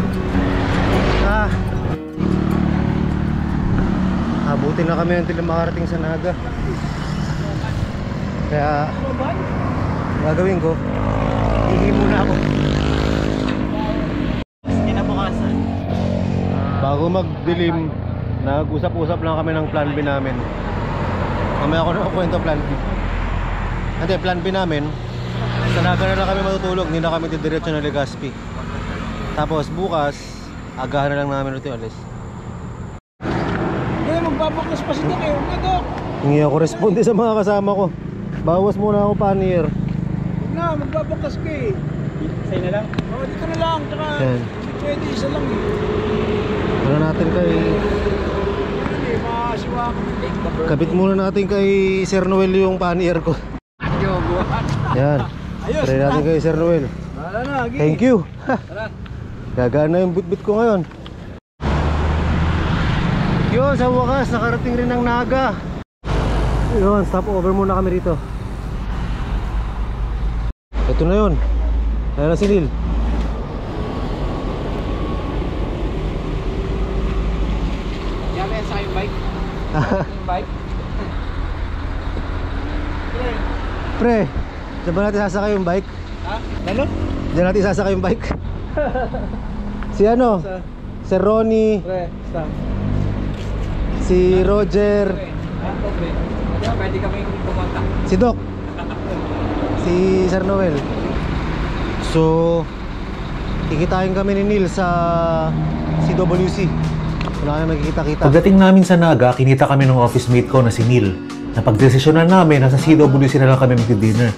Abutin na kami until makarating sa Naga. Kaya gagawin ko, hihingi muna ako. Kinabukasan. Bago magdilim, nag-usap-usap lang kami ng plan B namin. Mamaya ako na kwento plan B. Hindi, plan B namin, sa Naga na lang kami matutulog, hindi na kami didiretso na Legazpi. Tapos bukas, agahan na lang namin ito alis. Kaya magbabakas pa si Doc eh. Huwag na Doc. Hingi ako responde sa mga kasama ko. Bawas muna ako panir. Huwag na, magbabakas ka eh. Sa'yo na lang. Oo, dito na lang. Tsaka Yan. pwede isa lang eh. Ano natin kay... Hindi, makakasiwa ka. Kabit muna natin kay Sir Noel yung panir ko. Yan. Try natin kay Sir Noel. Wala na, Gi. Thank you. Gagaan na yung bitbit ko ngayon. Yun, sa wakas, nakarating rin ng Naga. Yun, stop over muna kami rito. Ito na yun. Ayan na si Lil. Yan ba yan sa yung bike? Yung bike? Pre, diyan ba natin sasakay yung bike? Ha? Ano? Diyan natin sasakay yung bike? Si ano? Si Ronnie. Pre, stop. Si Roger. Okay. Pwede kaming pumunta. Si Doc. Si Sir Noel. So, kikitain kami ni Neil sa CWC. Wala kami magkikita-kita. Pagdating namin sa Naga, kinita kami ng office mate ko na si Neil. Napagdesisyonan namin na sa CWC na lang kami mag-dinner.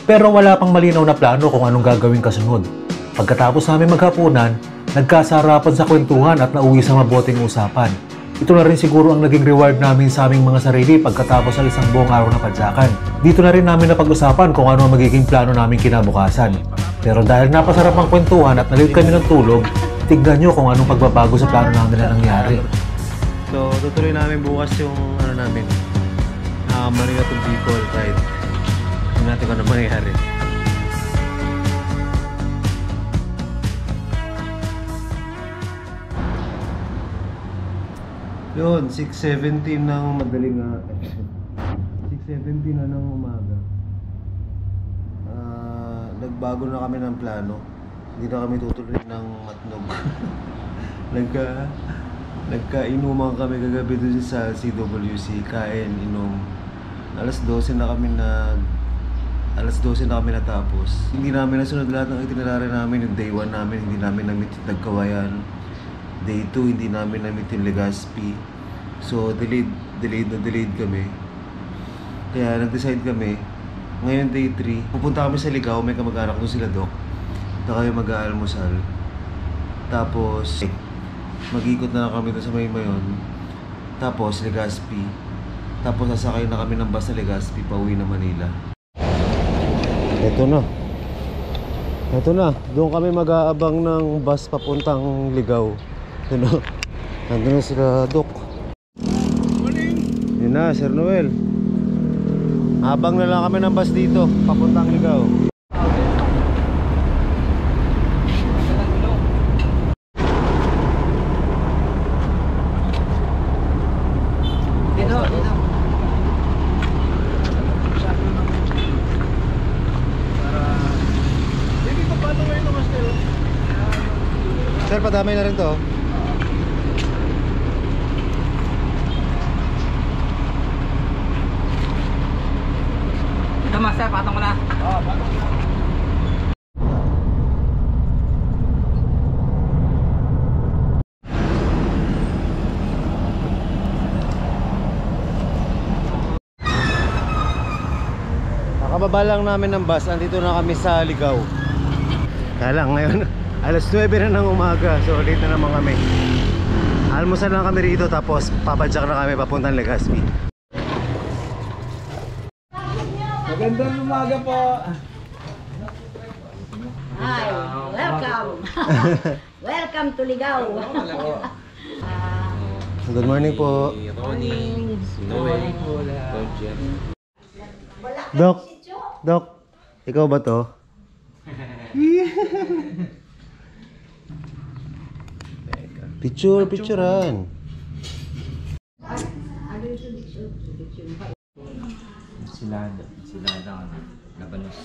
Pero wala pang malinaw na plano kung anong gagawin kasunod. Pagkatapos namin maghapunan, nagkasarapan sa kwentuhan at nauwi sa mabuting usapan. Ito na rin siguro ang naging reward namin sa aming mga sarili pagkatapos ng isang buong araw na padyakan. Dito na rin namin napag-usapan kung ano ang magiging plano namin kinabukasan. Pero dahil napasarap ang kwentuhan at nalit kami ng tulog, tignan nyo kung anong pagbabago sa plano namin na nangyari. So, tutuloy namin bukas yung ano namin. Manila to Bicol ride. Tignan natin kung ano mangyayari. Yun, 6:17 ng madaling 6:17 na ng umaga. Nagbago na kami ng plano. Hindi na kami tutuloy ng matnog. Nagkainuman kami kagabi doon sa CWC, kain, inom. Alas 12 na kami natapos. Hindi namin nasunod lahat ng itinerary namin. Yung day 1 namin, hindi namin na-meet yung Nagkawayan. Day 2, hindi namin na-meet yung Legazpi. So, delayed kami. Kaya nag-decide kami, ngayon day 3, pupunta kami sa Ligao, may kamag-anak doon sila Doc. Doon kami mag-aalmusal. Tapos, mag-ikot na lang kami doon sa Maymayon. Tapos, Legazpi. Tapos, sasakay na kami ng bus sa Legazpi, pauwi na Manila. Ito na. Doon kami mag-aabang ng bus papuntang Ligao. Nandun na sila Doc. Yun na, Sir Noel. Abang na lang kami ng bus dito, papuntang Ligao. Sir, padamay na rin to. Ito master, patong ko na. Kakababa lang namin ng bus, andito na kami sa Ligaw. Kaya lang ngayon, alas 9 na ng umaga, so late na naman kami. Almusal lang kami rito, tapos papadyak na kami papuntang Legazpi. Magandang umaga po. Hi, welcome. Welcome to Ligaw. Good morning po. Dok, ikaw ba to? Picturean. Silada ka na. Labanos.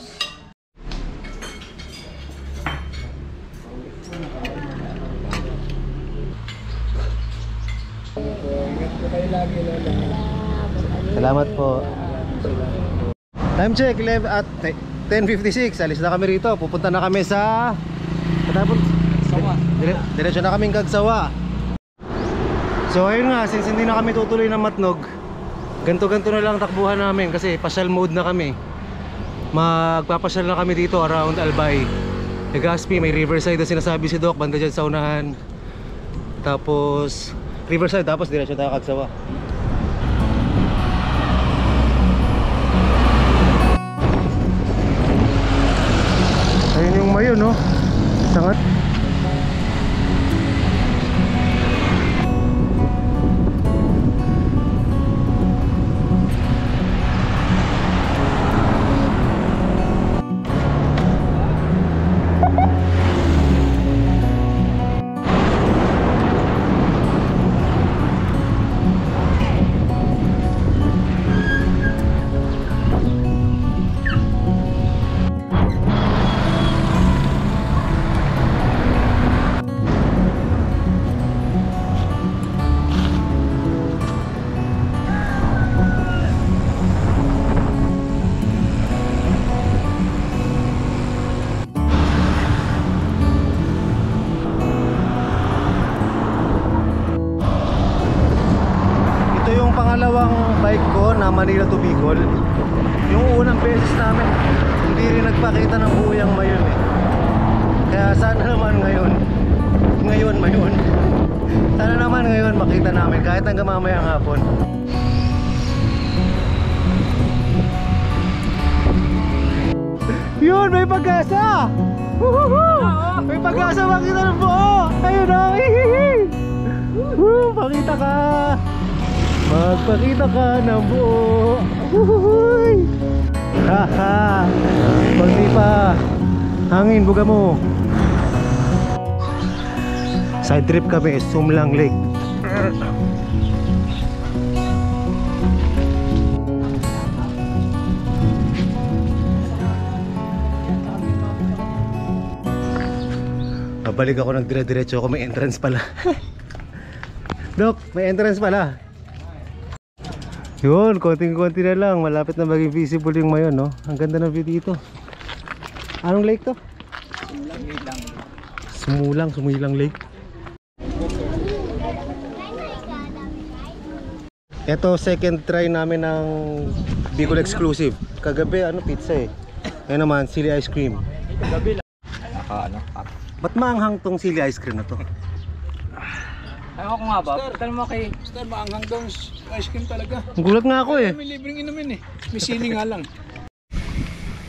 Salamat po. Time check, 11 at 10:56. Alis na kami rito. Pupunta na kami sa Sawa. Diretso na kaming Kagsawa. So ayun nga, since hindi na kami tutuloy ng Matnog, ganto-ganto na lang takbuhan namin kasi pasyal mode na kami. Magpapasyal na kami dito around Albay, Legazpi. May Riverside na sinasabi si Doc, banda dyan sa unahan. Tapos Riverside, tapos diretso tayo Kagsawa. Ayun yung mayon, no? Sangat. Pangalawang bike ko na Manila to Bicol. Yung unang beses namin, hindi rin nagpakita ng buo yung mayon eh. Kaya sana naman ngayon sana naman ngayon makita namin kahit hanggang mamayang hapon. Yun, may pag-asa! May pag-asa makita ng buo! Ayun o! Pakita ka! Magpakita ka ng buo. Uhuhuy. Haha. Pag di pa hangin, buga mo. Side trip kami, Sumlang Lake. Babalik ako ng dire-diretso ako, may entrance pala. Dok, may entrance pala. Yun, konting-konti na lang. Malapit na maging visible yung mayon, no? Ang ganda ng view dito. Anong lake to? Sumulang Lake. Ito, second try namin ng Bicol Exclusive. Kagabi, pizza eh. Ngayon naman, sili ice cream. Gabi lang. Ba't maanghang tong sili ice cream na to? Ayaw ko nga ba? Tal mo kay... Star, maanghang daw ice cream talaga. Gulat nga ako eh. May libreng inumin eh. May sili nga lang.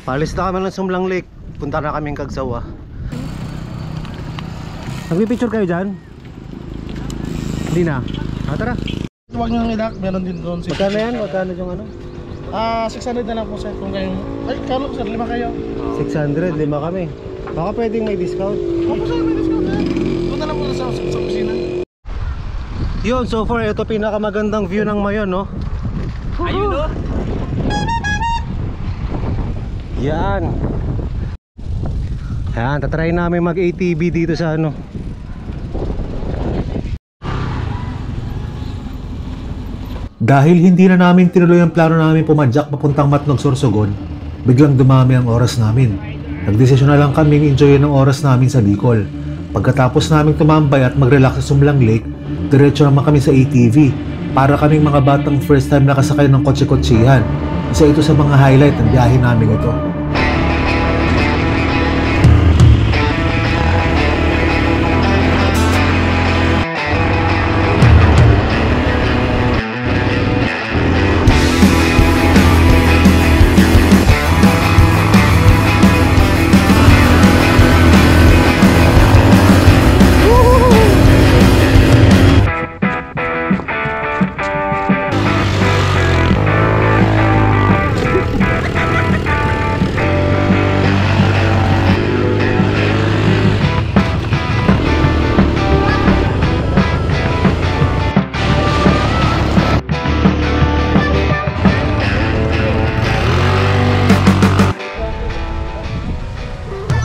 Palis na kami ng Sumlang Lake. Punta na kaming Kagsawa. Nagpipicture kayo dyan? Hindi na. Tara. Huwag nyo nang idak, meron din doon. Magkano yan? Magkano yung ano? 600 na lang po sir kung kayong... Ay, kalo sir, 5 kayo. 600, 5 kami. Baka pwedeng may discount. Opo sir, may discount na. Punta lang po sa kusina. Yun, so far ito pinakamagandang view ng mayon, no? Ayun o! Yan. Yan, tatry namin mag ATV dito sa Dahil hindi na namin tinuloy ang plano namin pumadyak papuntang Matnog, Sorsogon, biglang dumami ang oras namin. Nagdesisyon na lang kaming enjoyin ang oras namin sa Bicol. Pagkatapos naming tumambay at mag-relax sa Sumlang Lake, diretso naman kami sa ATV para kaming mga batang first time nakasakay ng kotse-kotsihan. Isa ito sa mga highlight ng biyahe namin ito.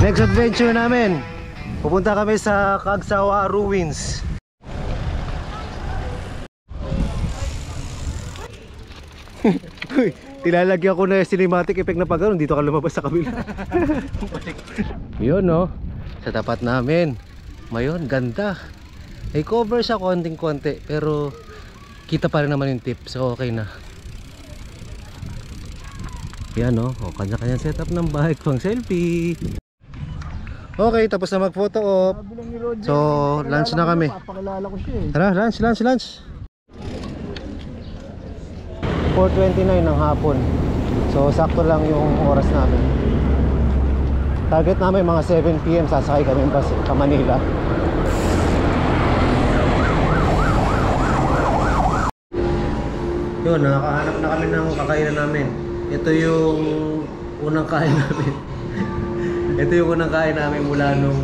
Next adventure namin, pupunta kami sa Kagsawa Ruins. Uy, tilalagyan ko na yung cinematic effect na pag dito ka lumabas sa kabila. Yun no, sa tapat namin. Mayon, ganda. May cover siya konting-konti pero kita pa rin naman yung tip, so okay na. Yan no, kanya-kanya setup ng bike pang selfie. Okay, tapos na mag-photo op. So, lunch na kami. Tara, lunch. 4:29 ng hapon. So, sakto lang yung oras namin. Target namin mga 7 PM sasakay kami bus sa Manila. Yun, nakakahanap na kami ng kakainan namin. Ito yung unang kain namin. Ito yung unang kain namin mula nung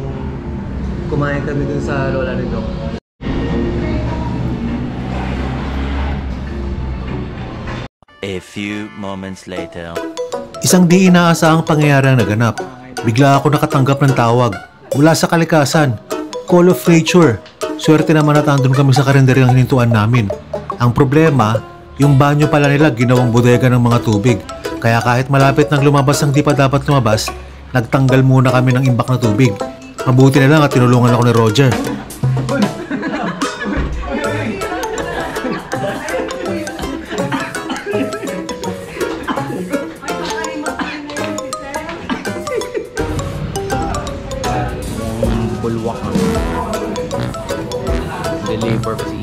kumain kami dun sa lola ni Doc. A few moments later. Isang di inaasahang pangyayari ang naganap. Bigla ako nakatanggap ng tawag mula sa kalikasan. Call of nature. Swerte naman at andun kami sa karinderyang hinintuan namin. Ang problema, yung banyo pala nila ginawang bodega ng mga tubig. Kaya kahit malapit nang lumabas ang di pa dapat lumabas, nagtanggal muna kami ng imbak na tubig. Mabuti na lang at tinulungan ako ni Roger. Bulwak na. Deliver pa si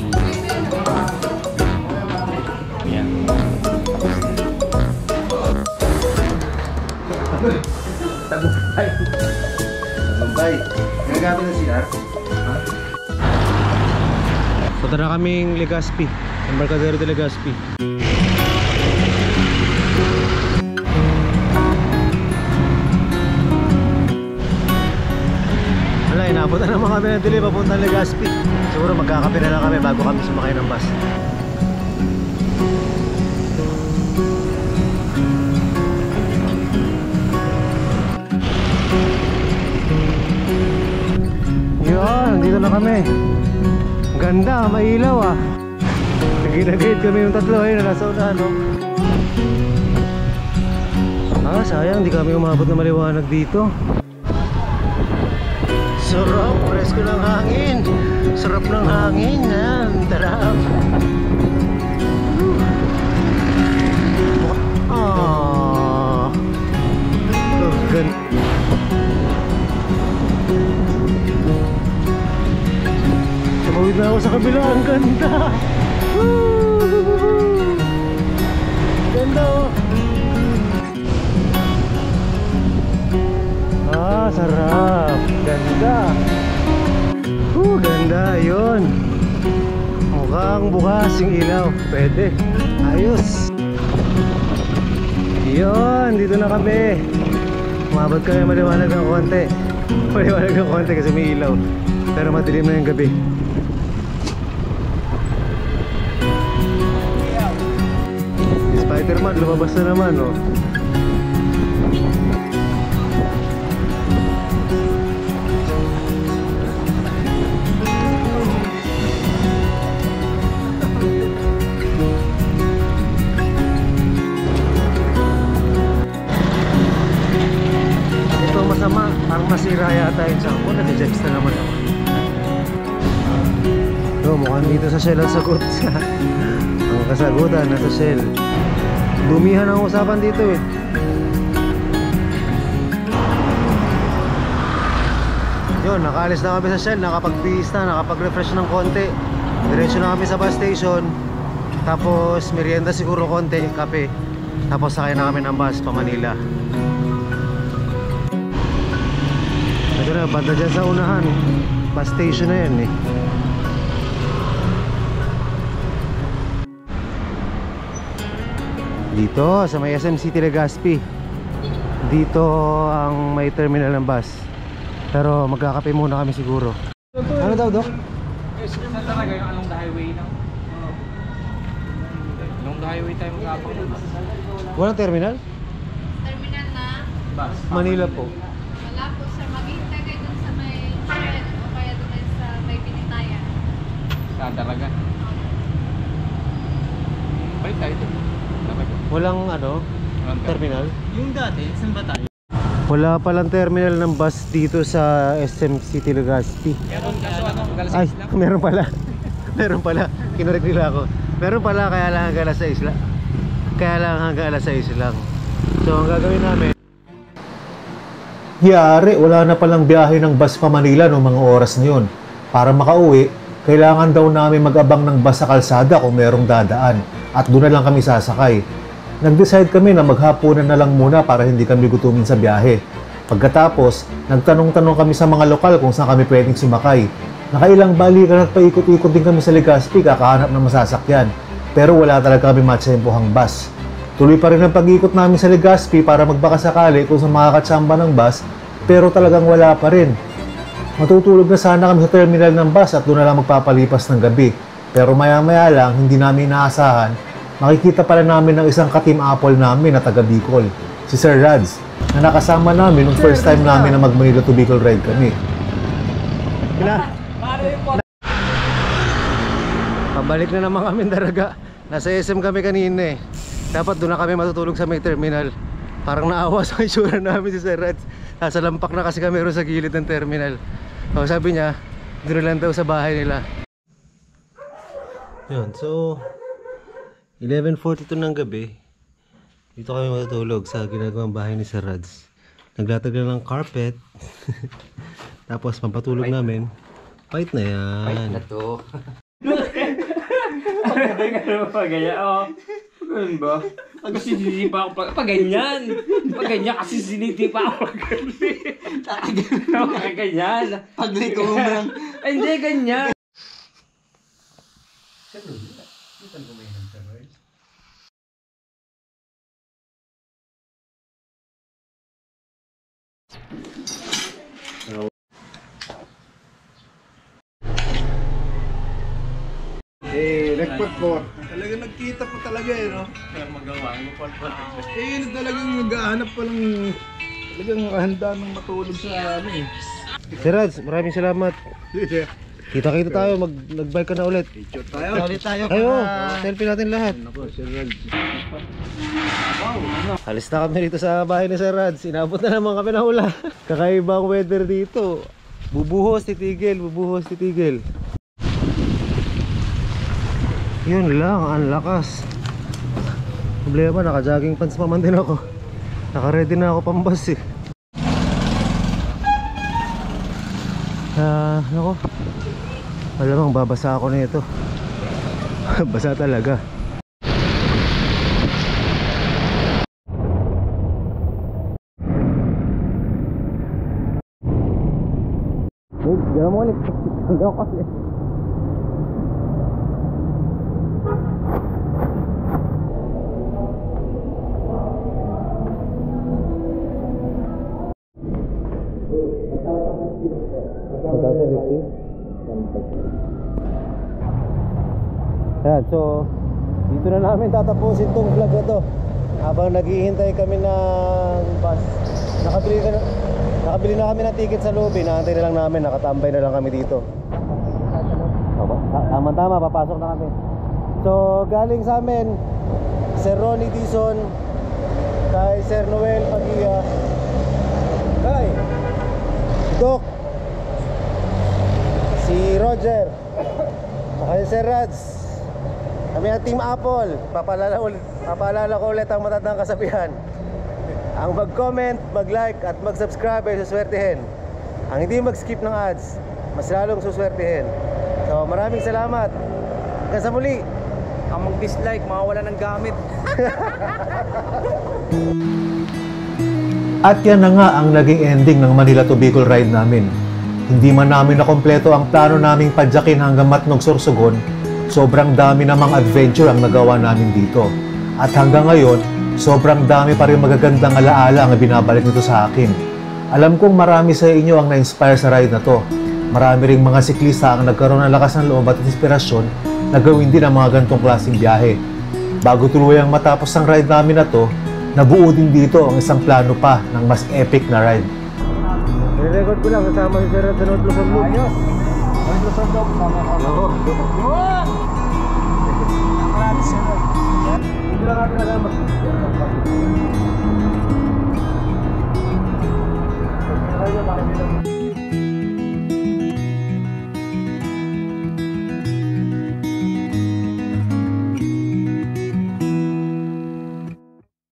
yan. Tagumpay. Nagagapin na sila. Punta na kaming Legazpi. Embarcadero de Legazpi. Wala, inapunta naman kami ng delay papunta Legazpi. Siguro magkakape na lang kami bago kami sumakay ng bus. Yun, dito na kami. Ganda, mailaw ah. Nag-inagate kami yung tatlo ayun na nasa unahan no? Sayang di kami umabot na maliwanag dito. Sarap, presko ng hangin. Sarap ng hangin yan. Tarap. Ganda. Tumawid na ako sa kabila. Ang ganda. Ganda oh. Sarap. Ganda. Ganda yun. Mukhang bukas yung ilaw. Pwede. Ayos. Yun, dito na kami. Umabot kami maliwanag ng konti. Maliwanag ng konti kasi may ilaw. Pero madilim na yung gabi. Si Spider-Man lumabas na naman oh. So, mukhang dito sa Shell ang sagot. Ang kasagutan nasa Shell. Dumihan ang usapan dito eh. Yun, nakaalis na kami sa Shell, nakapag-bihis na, nakapag-refresh ng konti. Diretso na kami sa bus station. Tapos merienda siguro konti, kape. Tapos sakay na kami ng bus pa Manila. Ito na, banda dyan sa unahan. Bus station na yan eh. Dito sa may SM City Legazpi. Dito ang may terminal ng bus. Pero magkakape muna kami siguro. Ano daw, Dok? Saan talaga yung along the highway na? Along the highway tayo mag-apang na. Walang terminal? Terminal na Bus. Manila po. wala po sir. Maghihintay kayo dun sa may Shell o kaya dun sa may Binitayan. Sa Daraga. Balik tayo dun. Daraga. Walang ano? Terminal? Yung dati, saan ba tayo? Wala palang terminal ng bus dito sa SM City Legazpi. Meron kaso ano, Ay, meron pala. Meron pala. Kinorek nila ako. Meron pala, kaya lang hanggang alas 6 lang. Kaya lang hanggang alas 6 lang. So, ang gagawin namin, Yari, wala na palang biyahe ng bus pa Manila noong mga oras na yun. Para makauwi, kailangan daw namin mag-abang ng bus sa kalsada kung merong dadaan. At doon na lang kami sasakay. Nag-decide kami na maghapunan na lang muna para hindi kami gutumin sa biyahe. Pagkatapos, nagtanong-tanong kami sa mga lokal kung saan kami pwedeng sumakay. Nakailang balikan at paikot-ikot din kami sa Legazpi kakahanap ng masasakyan. Pero wala talaga kami matsempohang bus. Tuloy pa rin ang pag-ikot namin sa Legazpi para magbakasakali kung sa makakatsamba ng bus, pero talagang wala pa rin. Matutulog na sana kami sa terminal ng bus at doon na lang magpapalipas ng gabi. Pero maya-maya lang, hindi namin inaasahan, makikita pala namin ng isang ka-team Apple namin na taga Bicol, si Sir Rads, na nakasama namin nung first time namin na mag-Manila to Bicol ride kami. pabalik na naman kami Daraga. Nasa SM kami kanina eh. Dapat doon na kami matutulog sa may terminal. Parang naawa sa itsura namin si Sir Rads. Nasa lampak na kasi kami ron sa gilid ng terminal. So, sabi niya, doon na lang daw sa bahay nila. Yun, so 11:42 ng gabi. Dito kami matutulog sa ginagawang bahay ni Sir Rads. Naglatag na ng carpet. Tapos pampatulog namin. Fight na yan. Fight na to. Pag ganyan, oh. Ganun ba? Kasi sinisipa ako pag ganyan. Pag ganyan kasi sinisipa ako pag ganyan. Pag ganyan. Pag liko mo lang. Ay, hindi, ganyan. Nagpot po. Talaga nagkita po talaga eh, no? Kaya magawa mo po. Talagang naghahanap pa lang, talagang handa ng matulog sa ano eh. Sir Rads, maraming salamat. Kita-kita tayo, nag-bike ka na ulit. Picture tayo. Ulit tayo. Ayo, selfie natin lahat. Alis na kami dito sa bahay ni Sir Rads. Inabot na naman kami na hula. Kakaibang weather dito. Bubuhos, titigil, bubuhos, titigil. Yun lang, ang lakas. Problema, naka-jogging pants pa man din ako. Naka-ready na ako pambas eh. Nako. Alam mo, babasa ako na ito. Basa talaga. Wait, gano'n mo ulit. Hanggang ko ulit. Ayan, so dito na namin tatapusin tong vlog na to habang naghihintay kami ng bus. Nakabili na kami ng ticket sa lobby. Naantay na lang namin, nakatambay na lang kami dito. Tama-tama, papasok na kami. So galing sa amin Sir Ronnie Dizon, kay Sir Noel Pagia, kay Doc, si Roger, Okay, Sir Rads. Kami ang Team Apple. Papaalala ko ulit ang matatandang kasabihan. Ang mag-comment, mag-like at mag-subscribe ay suswertihin. Ang hindi mag-skip ng ads, mas lalong suswertihin. So maraming salamat. Hanggang sa muli. Ang mag-dislike, mawawala ng gamit. At yan na nga ang naging ending ng Manila to Bicol ride namin. Hindi man namin nakompleto ang plano naming padyakin hanggang Matnog, Sorsogon, sobrang dami namang adventure ang nagawa namin dito. At hanggang ngayon, sobrang dami pa rin magagandang alaala ang binabalik nito sa akin. Alam kong marami sa inyo ang na-inspire sa ride na to. Marami ring mga siklista ang nagkaroon ng lakas ng loob at inspirasyon na gawin din ang mga ganitong klaseng biyahe. Bago tuluyang matapos ang ride namin na to, nabuo din dito ang isang plano pa ng mas epic na ride. I-record ko lang kasama si Sir Rads sa North Luzon Loop. Ayos! North Luzon Loop, kasama ka. Oo. Yun! Maraming Sir Rads. Dito lang natin alam.